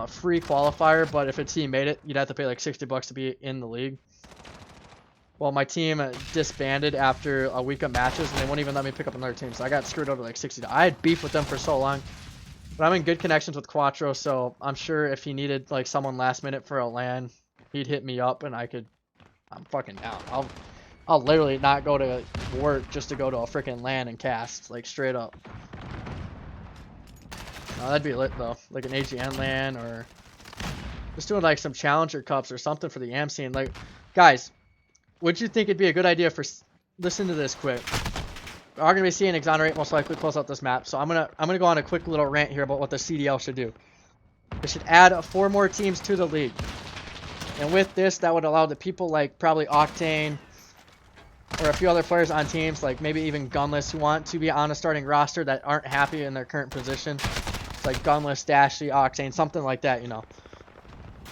free qualifier, but if a team made it, you'd have to pay like $60 to be in the league. Well, my team disbanded after a week of matches, and they wouldn't even let me pick up another team, so I got screwed over like $60. I had beef with them for so long, but I'm in good connections with Quattro, so I'm sure if he needed like someone last minute for a LAN, he'd hit me up, and I'm fucking down. I'll literally not go to work just to go to a freaking LAN and cast, like straight up. Oh, that'd be lit though, like an AGN LAN or just doing like some Challenger Cups or something for the AM scene. Like, guys, would you think it'd be a good idea for? Listen to this quick. We are gonna be seeing Exonerate most likely close out this map, so I'm gonna go on a quick little rant here about what the CDL should do. They should add 4 more teams to the league, and with this, that would allow the people like probably Octane or a few other players on teams, like maybe even Gunless, who want to be on a starting roster that aren't happy in their current position. Like Gunless, Dashy, Octane, something like that, you know.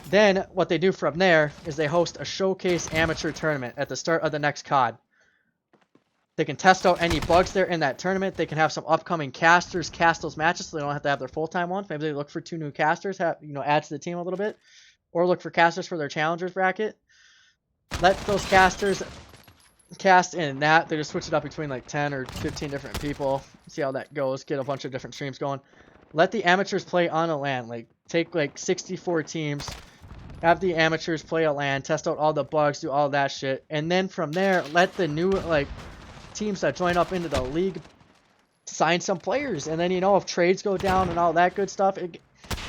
Then what they do from there is they host a showcase amateur tournament at the start of the next COD. They can test out any bugs there in that tournament. They can have some upcoming casters cast those matches, so they don't have to have their full-time ones. Maybe they look for 2 new casters, add to the team a little bit, or look for casters for their challengers bracket. Let those casters cast in that. They just switch it up between like 10 or 15 different people. See how that goes. Get a bunch of different streams going. Let the amateurs play on a LAN. Like, take like 64 teams, have the amateurs play a LAN, test out all the bugs, do all that shit, and then from there, let the new like teams that join up into the league sign some players. And then, you know, if trades go down and all that good stuff,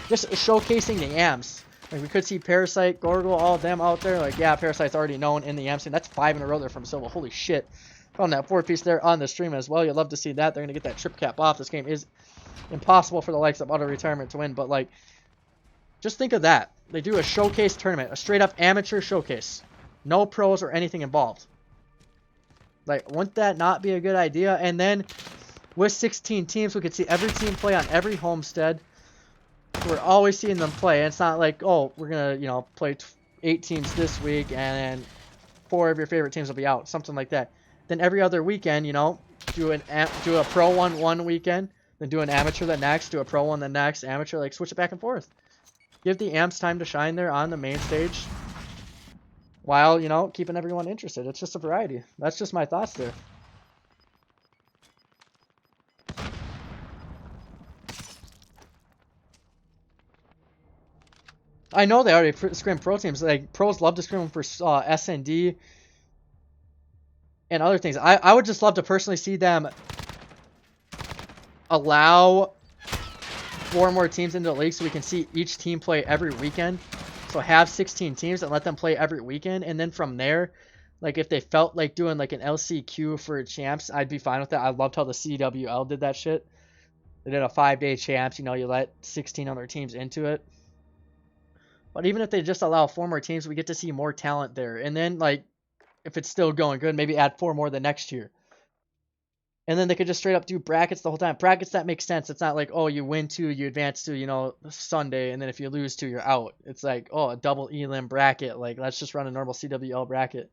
just showcasing the AMs. Like, we could see Parasite, Gorgle, all of them out there. Like, yeah, Parasite's already known in the AM scene. That's 5 in a row there from Silva. Holy shit. Found that 4-piece there on the stream as well. You'd love to see that. They're going to get that trip cap off. This game is impossible for the likes of Auto Retirement to win, but like, just think of that. They do a showcase tournament, a straight up amateur showcase, no pros or anything involved. Like, wouldn't that not be a good idea? And then with 16 teams, we could see every team play on every homestead. We're always seeing them play. And it's not like, oh, we're gonna, you know, play 8 teams this week and then 4 of your favorite teams will be out, something like that. Then every other weekend, you know, do a pro one weekend, then do an amateur the next, do a pro one the next, amateur, like switch it back and forth. Give the amps time to shine there on the main stage while, you know, keeping everyone interested. It's just a variety. That's just my thoughts there. I know they already scrim pro teams. Like, pros love to scrim for S&D and other things. I would just love to personally see them allow 4 more teams into the league so we can see each team play every weekend. So have 16 teams and let them play every weekend. And then from there, like, if they felt like doing like an LCQ for champs, I'd be fine with that. I loved how the CWL did that shit. They did a 5-day champs. You know, you let 16 other teams into it. But even if they just allow 4 more teams, we get to see more talent there. And then, like, if it's still going good, maybe add 4 more the next year. And then they could just straight up do brackets the whole time. Brackets that make sense. It's not like, oh, you win 2, you advance to, you know, Sunday, and then if you lose 2, you're out. It's like, oh, a double elim bracket. Like, let's just run a normal CWL bracket.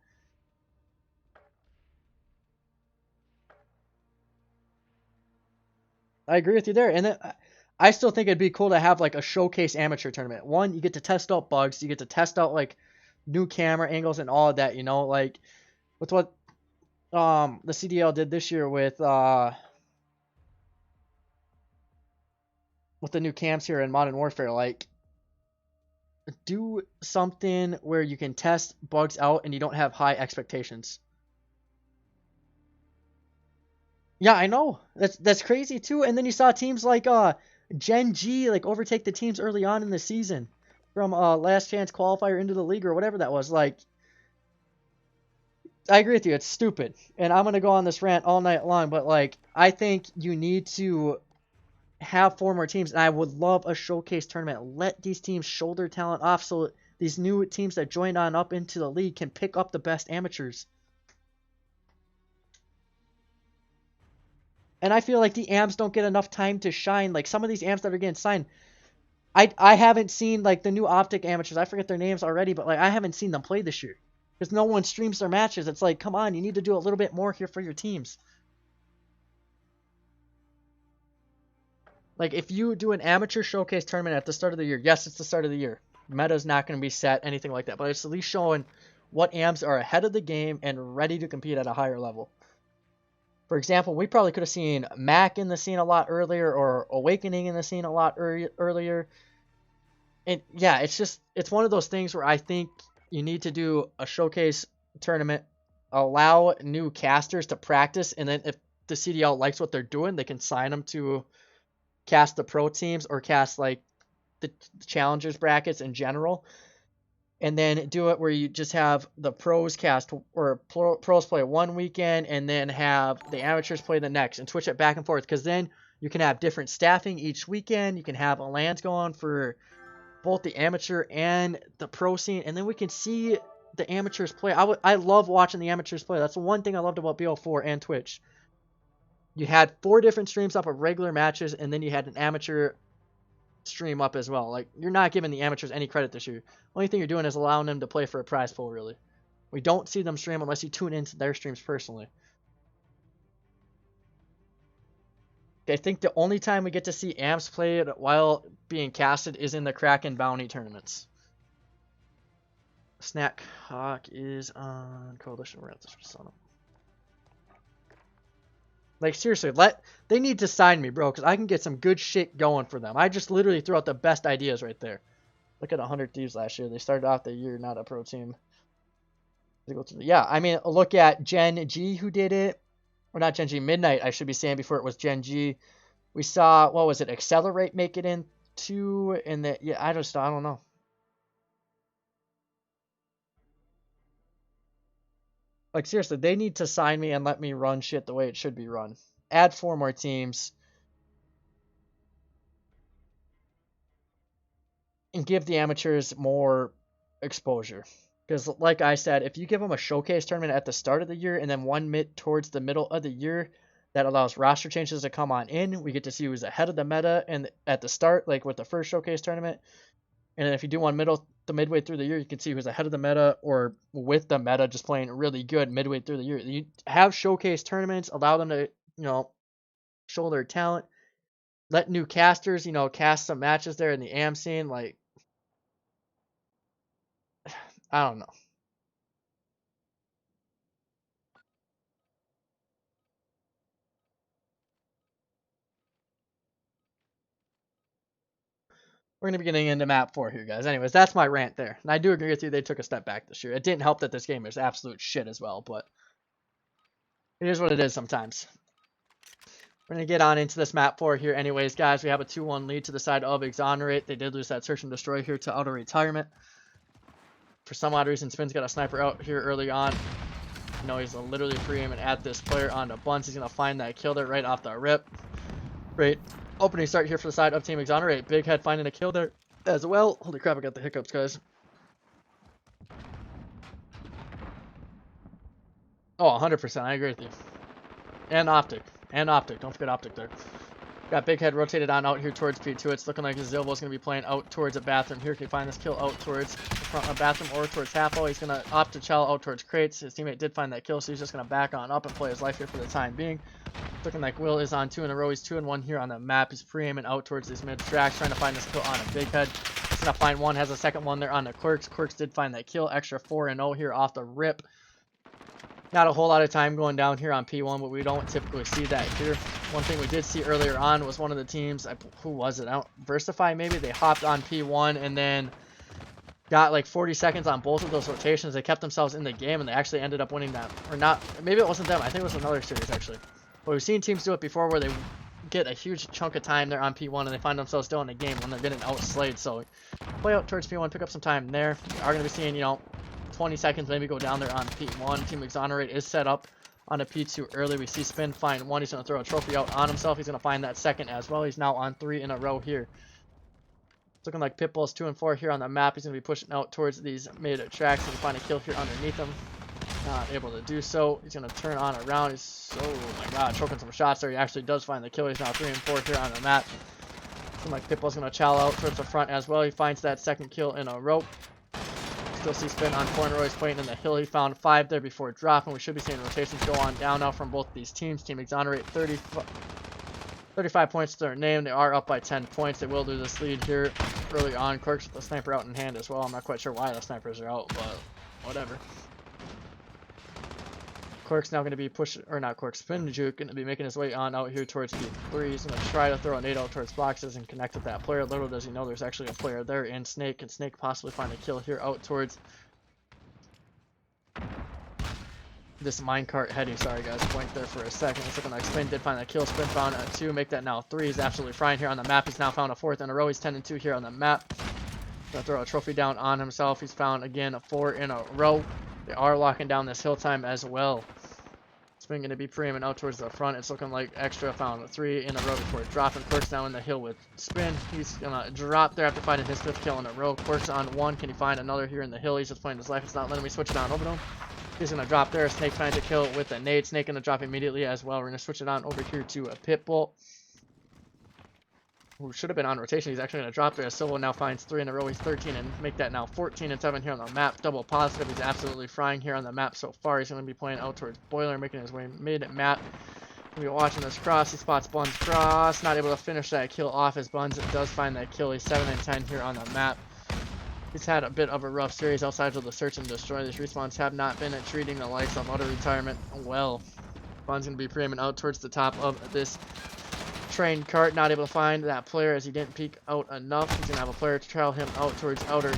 I agree with you there. And then I still think it'd be cool to have like a showcase amateur tournament. One, you get to test out bugs, you get to test out like new camera angles and all of that, you know, like with what the CDL did this year with the new cams here in Modern Warfare. Like, do something where you can test bugs out and you don't have high expectations. Yeah, I know. That's crazy too. And then you saw teams like Gen G like overtake the teams early on in the season from last chance qualifier into the league or whatever that was. Like, I agree with you. It's stupid. And I'm going to go on this rant all night long, but like I think you need to have 4 more teams, and I would love a showcase tournament. Let these teams show their talent off so these new teams that joined on up into the league can pick up the best amateurs. And I feel like the AMs don't get enough time to shine. Like some of these AMs that are getting signed, I haven't seen like the new Optic amateurs. I forget their names already, but like I haven't seen them play this year because no one streams their matches. It's like, come on, you need to do a little bit more here for your teams. Like if you do an amateur showcase tournament at the start of the year, yes, it's the start of the year. Meta's not going to be set, anything like that, but it's at least showing what AMs are ahead of the game and ready to compete at a higher level. For example, we probably could have seen Mac in the scene a lot earlier or Awakening in the scene a lot earlier. And yeah, it's one of those things where I think you need to do a showcase tournament, allow new casters to practice, and then if the CDL likes what they're doing, they can sign them to cast the pro teams or cast like the challengers brackets in general. And then do it where you just have the pros cast or pros play one weekend and then have the amateurs play the next and switch it back and forth, because then you can have different staffing each weekend. You can have a LANs going for both the amateur and the pro scene, and then we can see the amateurs play. I love watching the amateurs play. That's the one thing I loved about BO4 and Twitch. You had 4 different streams up of regular matches, and then you had an amateur stream up as well. Like, you're not giving the amateurs any credit this year. Only thing you're doing is allowing them to play for a prize pool, really. We don't see them stream unless you tune into their streams personally. I think the only time we get to see AMPs played while being casted is in the Kraken bounty tournaments. Snack Hawk is on Coalition. We're at this persona. Like, seriously, they need to sign me, bro, because I can get some good shit going for them. I just literally threw out the best ideas right there. Look at 100 Thieves last year. They started off the year not a pro team. Yeah, I mean, look at Gen G who did it. Or not Gen G, Midnight, I should be saying before it was Gen G. We saw, what was it, Accelerate make it in too, and that, yeah, I don't know. Like, seriously, they need to sign me and let me run shit the way it should be run. Add 4 more teams. And give the amateurs more exposure. Because, like I said, if you give them a showcase tournament at the start of the year and then one towards the middle of the year, that allows roster changes to come on in. We get to see who's ahead of the meta and at the start, like with the first showcase tournament. And then if you do one midway through the year, you can see who's ahead of the meta or with the meta just playing really good midway through the year. You have showcase tournaments, allow them to, show their talent. Let new casters, cast some matches there in the AM scene. Like, I don't know. We're going to be getting into map 4 here, guys. Anyways, that's my rant there. And I do agree with you, they took a step back this year. It didn't help that this game is absolute shit as well, but it is what it is sometimes. We're going to get on into this map 4 here anyways, guys. We have a 2-1 lead to the side of Exonerate. They did lose that search and destroy here to auto retirement. For some odd reason, Spin's got a sniper out here early on. He's literally free aiming at this player on the buns. He's going to find that kill there right off the rip. Great opening start here for the side of Team Exonerate. Big Head finding a kill there as well. Holy crap, I got the hiccups, guys. Oh, 100%. I agree with you. And Optic. Don't forget Optic there. Got Big Head rotated on out here towards P2. It's looking like Zilbo's going to be playing out towards a bathroom here. Can he find this kill out towards the front of bathroom or towards Halfo? He's going to opt to chow out towards crates. His teammate did find that kill, so he's just going to back on up and play his life here for the time being. Looking like Will is on 2 in a row. He's 2 and 1 here on the map. He's pre-aiming out towards these mid tracks, trying to find this kill on a big head. He's gonna find one, has a second one there on the Quirks. Quirks did find that kill. Extra 4 and 0 here off the rip. Not a whole lot of time going down here on P1, but we don't typically see that here. One thing we did see earlier on was one of the teams, who was it? Versify maybe? They hopped on P1 and then got like 40 seconds on both of those rotations. They kept themselves in the game and they actually ended up winning that. Or not, maybe it wasn't them. I think it was another series actually. But we've seen teams do it before where they get a huge chunk of time there on P1 and they find themselves still in the game when they're getting outslayed. So play out towards P1, pick up some time there. We are going to be seeing, 20 seconds maybe go down there on P1. Team Exonerate is set up on a P2 early. We see Spin find one. He's going to throw a trophy out on himself. He's going to find that second as well. He's now on 3 in a row here. It's looking like Pitbull's 2 and 4 here on the map. He's going to be pushing out towards these mid tracks and find a kill here underneath him. Not able to do so. He's going to turn on around. Oh my god, choking some shots there. He actually does find the kill. He's now 3 and 4 here on the map. Looking like Pitbull's going to chow out towards the front as well. He finds that second kill in a row. Still see Spin on 4 in a row. He's playing in the hill. He found 5 there before dropping. We should be seeing rotations go on down now from both these teams. Team Exonerate 35 points to their name. They are up by 10 points. They will do this lead here early on. Quirks with the sniper out in hand as well. I'm not quite sure why the snipers are out, but whatever. Quirks now going to be pushing, or not Quirks, Spin Juke going to be making his way on out here towards P3. He's going to try to throw a nade out towards boxes and connect with that player. Little does he know there's actually a player there in Snake. Can Snake possibly find a kill here out towards this minecart heading? Sorry guys, blank there for a second. It's looking like Spin did find that kill. Spin found a 2, make that now 3. He's absolutely frying here on the map. He's now found a 4th in a row. He's 10 and 2 here on the map. Gonna throw a trophy down on himself. He's found again a 4 in a row. They are locking down this hill time as well. Spin going to be pre-aiming out towards the front. It's looking like Extra found a 3 in a row before dropping. Quirks now in the hill with Spin. He's going to drop there after finding his 5th kill in a row. Quirks on 1. Can he find another here in the hill? He's just playing his life. It's not letting me switch it on over to him. He's going to drop there. Snake finds a kill with a nade. Snake going to drop immediately as well. We're going to switch it on over here to a Pitbull, who should have been on rotation. He's actually going to drop there. Silva now finds 3 in a row. He's 13 and make that now 14 and 7 here on the map. Double positive. He's absolutely frying here on the map so far. He's going to be playing out towards Boiler, making his way mid-map. We'll be watching this cross. He spots Buns cross. Not able to finish that kill off as Buns does find that kill. He's 7 and 10 here on the map. He's had a bit of a rough series outside of the search and destroy. These respawns have not been treating the likes of auto retirement well. Buns going to be pre-aiming out towards the top of this train cart, not able to find that player as he didn't peek out enough. He's going to have a player to trail him out towards outer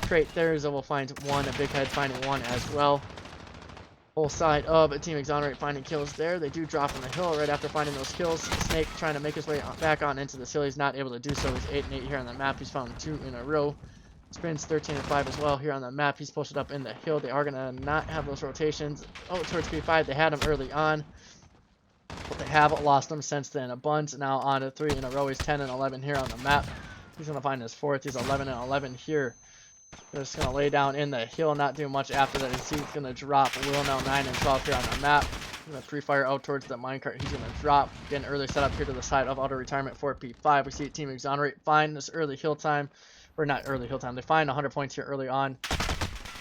crate there. Zilla finds 1, a big head finding 1 as well. Whole side of a Team Exonerate finding kills there. They do drop on the hill right after finding those kills. Snake trying to make his way back on into the hill. He's not able to do so. He's 8 and 8 here on the map. He's found 2 in a row. Spins 13 and 5 as well here on the map. He's posted up in the hill. They are going to not have those rotations out towards P5. They had him early on, but they have lost them since then. A Buns now on to 3 in a row. He's 10 and 11 here on the map. He's going to find his 4th. He's 11 and 11 here. They're just going to lay down in the hill, not do much after that. He's going to drop. Will now 9 and 12 here on the map. Going to pre-fire out towards the minecart. He's going to drop. Again, early setup here to the side of auto retirement for P5. We see Team Exonerate find this early hill time. Or not early hill time. They find 100 points here early on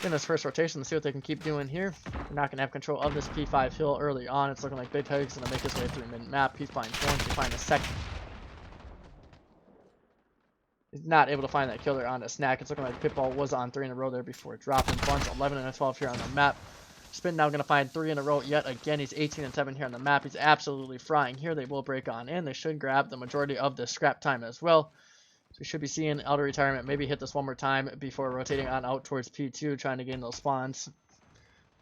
in this first rotation. Let's see what they can keep doing here. They're not going to have control of this P5 hill early on. It's looking like Big Head's going to make his way through mid-map. He finds 1. He finds a second. He's not able to find that killer on a snack. It's looking like Pitbull was on 3 in a row there before dropping. Buns 11 and 12 here on the map. Spin now going to find 3 in a row yet again. He's 18 and 7 here on the map. He's absolutely frying here. They will break on in. They should grab the majority of the scrap time as well. So we should be seeing auto retirement maybe hit this one more time before rotating on out towards P2, trying to gain those spawns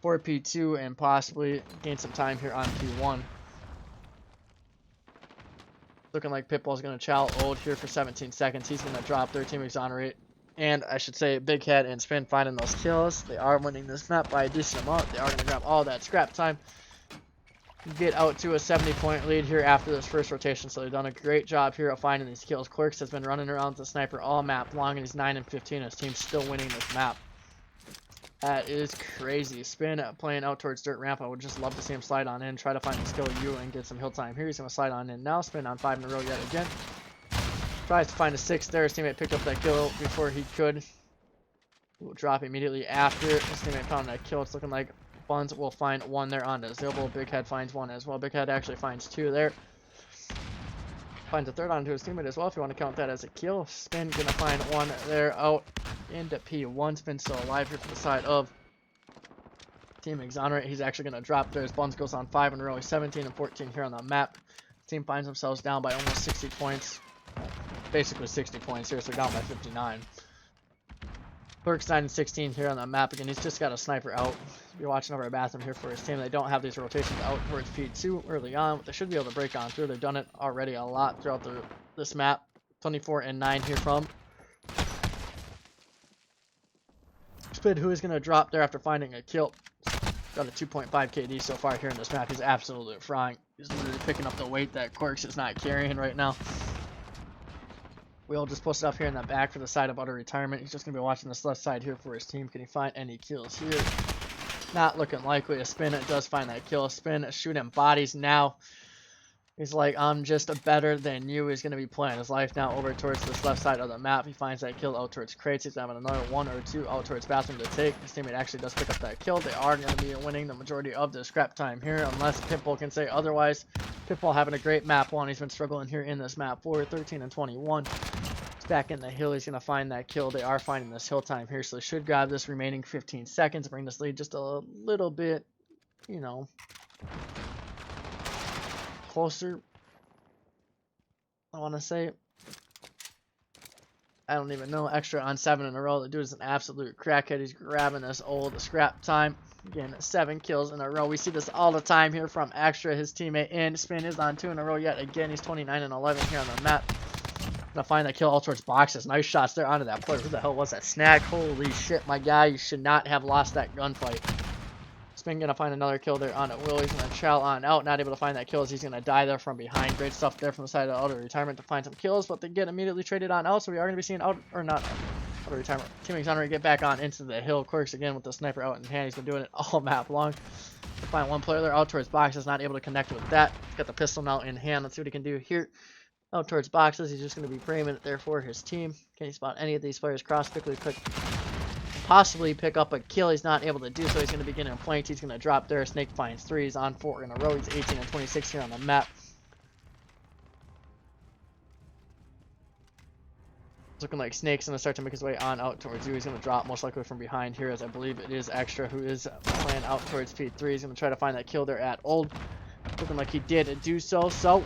for P2 and possibly gain some time here on P1. Looking like Pitbull's going to chow old here for 17 seconds. He's going to drop their Team Exonerate. And I should say Big Head and Spin finding those kills. They are winning this map by a decent amount. They are going to grab all that scrap time. Get out to a 70-point lead here after this first rotation. So they've done a great job here of finding these kills. Quirks has been running around with the sniper all map long, and he's 9 and 15. His team's still winning this map. That is crazy. Spin playing out towards dirt ramp. I would just love to see him slide on in, try to find his kill U and get some hill time here. He's going to slide on in now. Spin on 5 in a row yet again. Tries to find a 6 there. His teammate picked up that kill before he could. He will drop immediately after. His teammate found that kill. It's looking like Buns will find one there on the Zibble. Big Head finds one as well. Big Head actually finds two there. Finds a third onto his teammate as well, if you want to count that as a kill. Spin gonna find one there out into P1. Spin still alive here for the side of Team Exonerate. He's actually gonna drop there. His Buns goes on 5 in a row. He's 17 and 14 here on the map. Team finds themselves down by almost 60 points. Basically 60 points here, so they're down by 59. Quirk's 9 and 16 here on the map. Again, he's just got a sniper out. Be watching over a bathroom here for his team. They don't have these rotations out towards P2 early on, but they should be able to break on through. They've done it already a lot throughout this map. 24 and 9 here from Spid, who is going to drop there after finding a kill. Got a 2.5 KD so far here in this map. He's absolutely frying. He's literally picking up the weight that Quirks is not carrying right now. We'll just post it up here in the back for the side of utter retirement. He's just going to be watching this left side here for his team. Can he find any kills here? Not looking likely. A Spin, it does find that kill. A Spin, shooting bodies now. He's like, I'm just better than you. He's going to be playing his life now over towards this left side of the map. He finds that kill out towards crates. He's having another 1 or 2 out towards bathroom to take. His teammate actually does pick up that kill. They are going to be winning the majority of the scrap time here, unless Pitbull can say otherwise. Pitbull having a great map 1. He's been struggling here in this map 4, 13 and 21. He's back in the hill. He's going to find that kill. They are finding this hill time here, so they should grab this remaining 15 seconds, bring this lead just a little bit, you know, closer. I want to say, I don't even know. Extra on 7 in a row. The dude is an absolute crackhead. He's grabbing this old scrap time. Again, 7 kills in a row. We see this all the time here from Extra, his teammate. And Spin is on 2 in a row yet again. He's 29 and 11 here on the map. Gonna find that kill all towards boxes. Nice shots there onto that player. Who the hell was that? Snag. Holy shit, my guy. You should not have lost that gunfight. Spin gonna find another kill there on it. Will. He's gonna chow on out. Not able to find that kill as he's gonna die there from behind. Great stuff there from the side of the auto retirement to find some kills, but they get immediately traded on out. So we are gonna be seeing out or not auto retirement. Team Exonerate get back on into the hill. Quirks again with the sniper out in hand. He's been doing it all map long. Find one player there out towards boxes. Not able to connect with that. Got the pistol now in hand. Let's see what he can do here. Out towards boxes. He's just gonna be framing it there for his team. Can he spot any of these players? Cross quickly click. Possibly pick up a kill. He's not able to do so. He's going to be getting flanked. He's going to drop there. Snake finds 3. He's on 4 in a row. He's 18 and 26 here on the map. It's looking like Snake's going to start to make his way on out towards you. He's going to drop most likely from behind here, as I believe it is Extra who is playing out towards P3. He's going to try to find that kill there at Old. Looking like he did do so. So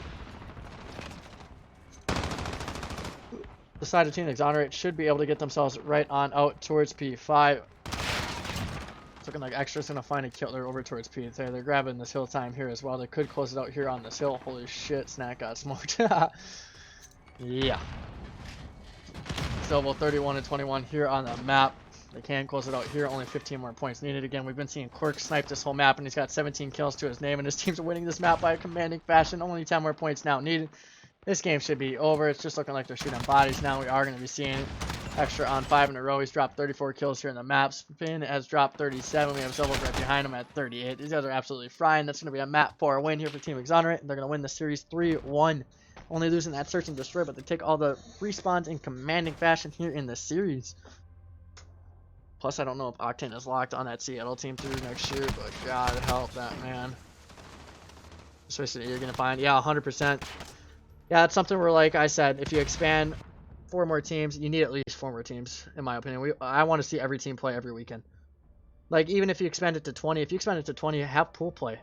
the side of Team Exonerate should be able to get themselves right on out towards P5. It's looking like Extra's going to find a kill there over towards P3. They're grabbing this hill time here as well. They could close it out here on this hill. Holy shit, Snack got smoked. Yeah. Silvo 31 and 21 here on the map. They can close it out here. Only 15 more points needed. Again, we've been seeing Quirk snipe this whole map, and he's got 17 kills to his name, and his team's winning this map by a commanding fashion. Only 10 more points now needed. This game should be over. It's just looking like they're shooting bodies now. We are going to be seeing Extra on 5 in a row. He's dropped 34 kills here in the map. Spin has dropped 37. We have Silvo right behind him at 38. These guys are absolutely frying. That's going to be a map 4 win here for Team Exonerate. They're going to win the series 3-1. Only losing that search and destroy, but they take all the respawns in commanding fashion here in the series. Plus, I don't know if Octane is locked on that Seattle team through next year, but God help that man. Especially you're going to find, yeah, 100%. Yeah, it's something where, like I said, if you expand 4 more teams, you need at least 4 more teams, in my opinion. I want to see every team play every weekend. Like, even if you expand it to 20, if you expand it to 20, have pool play.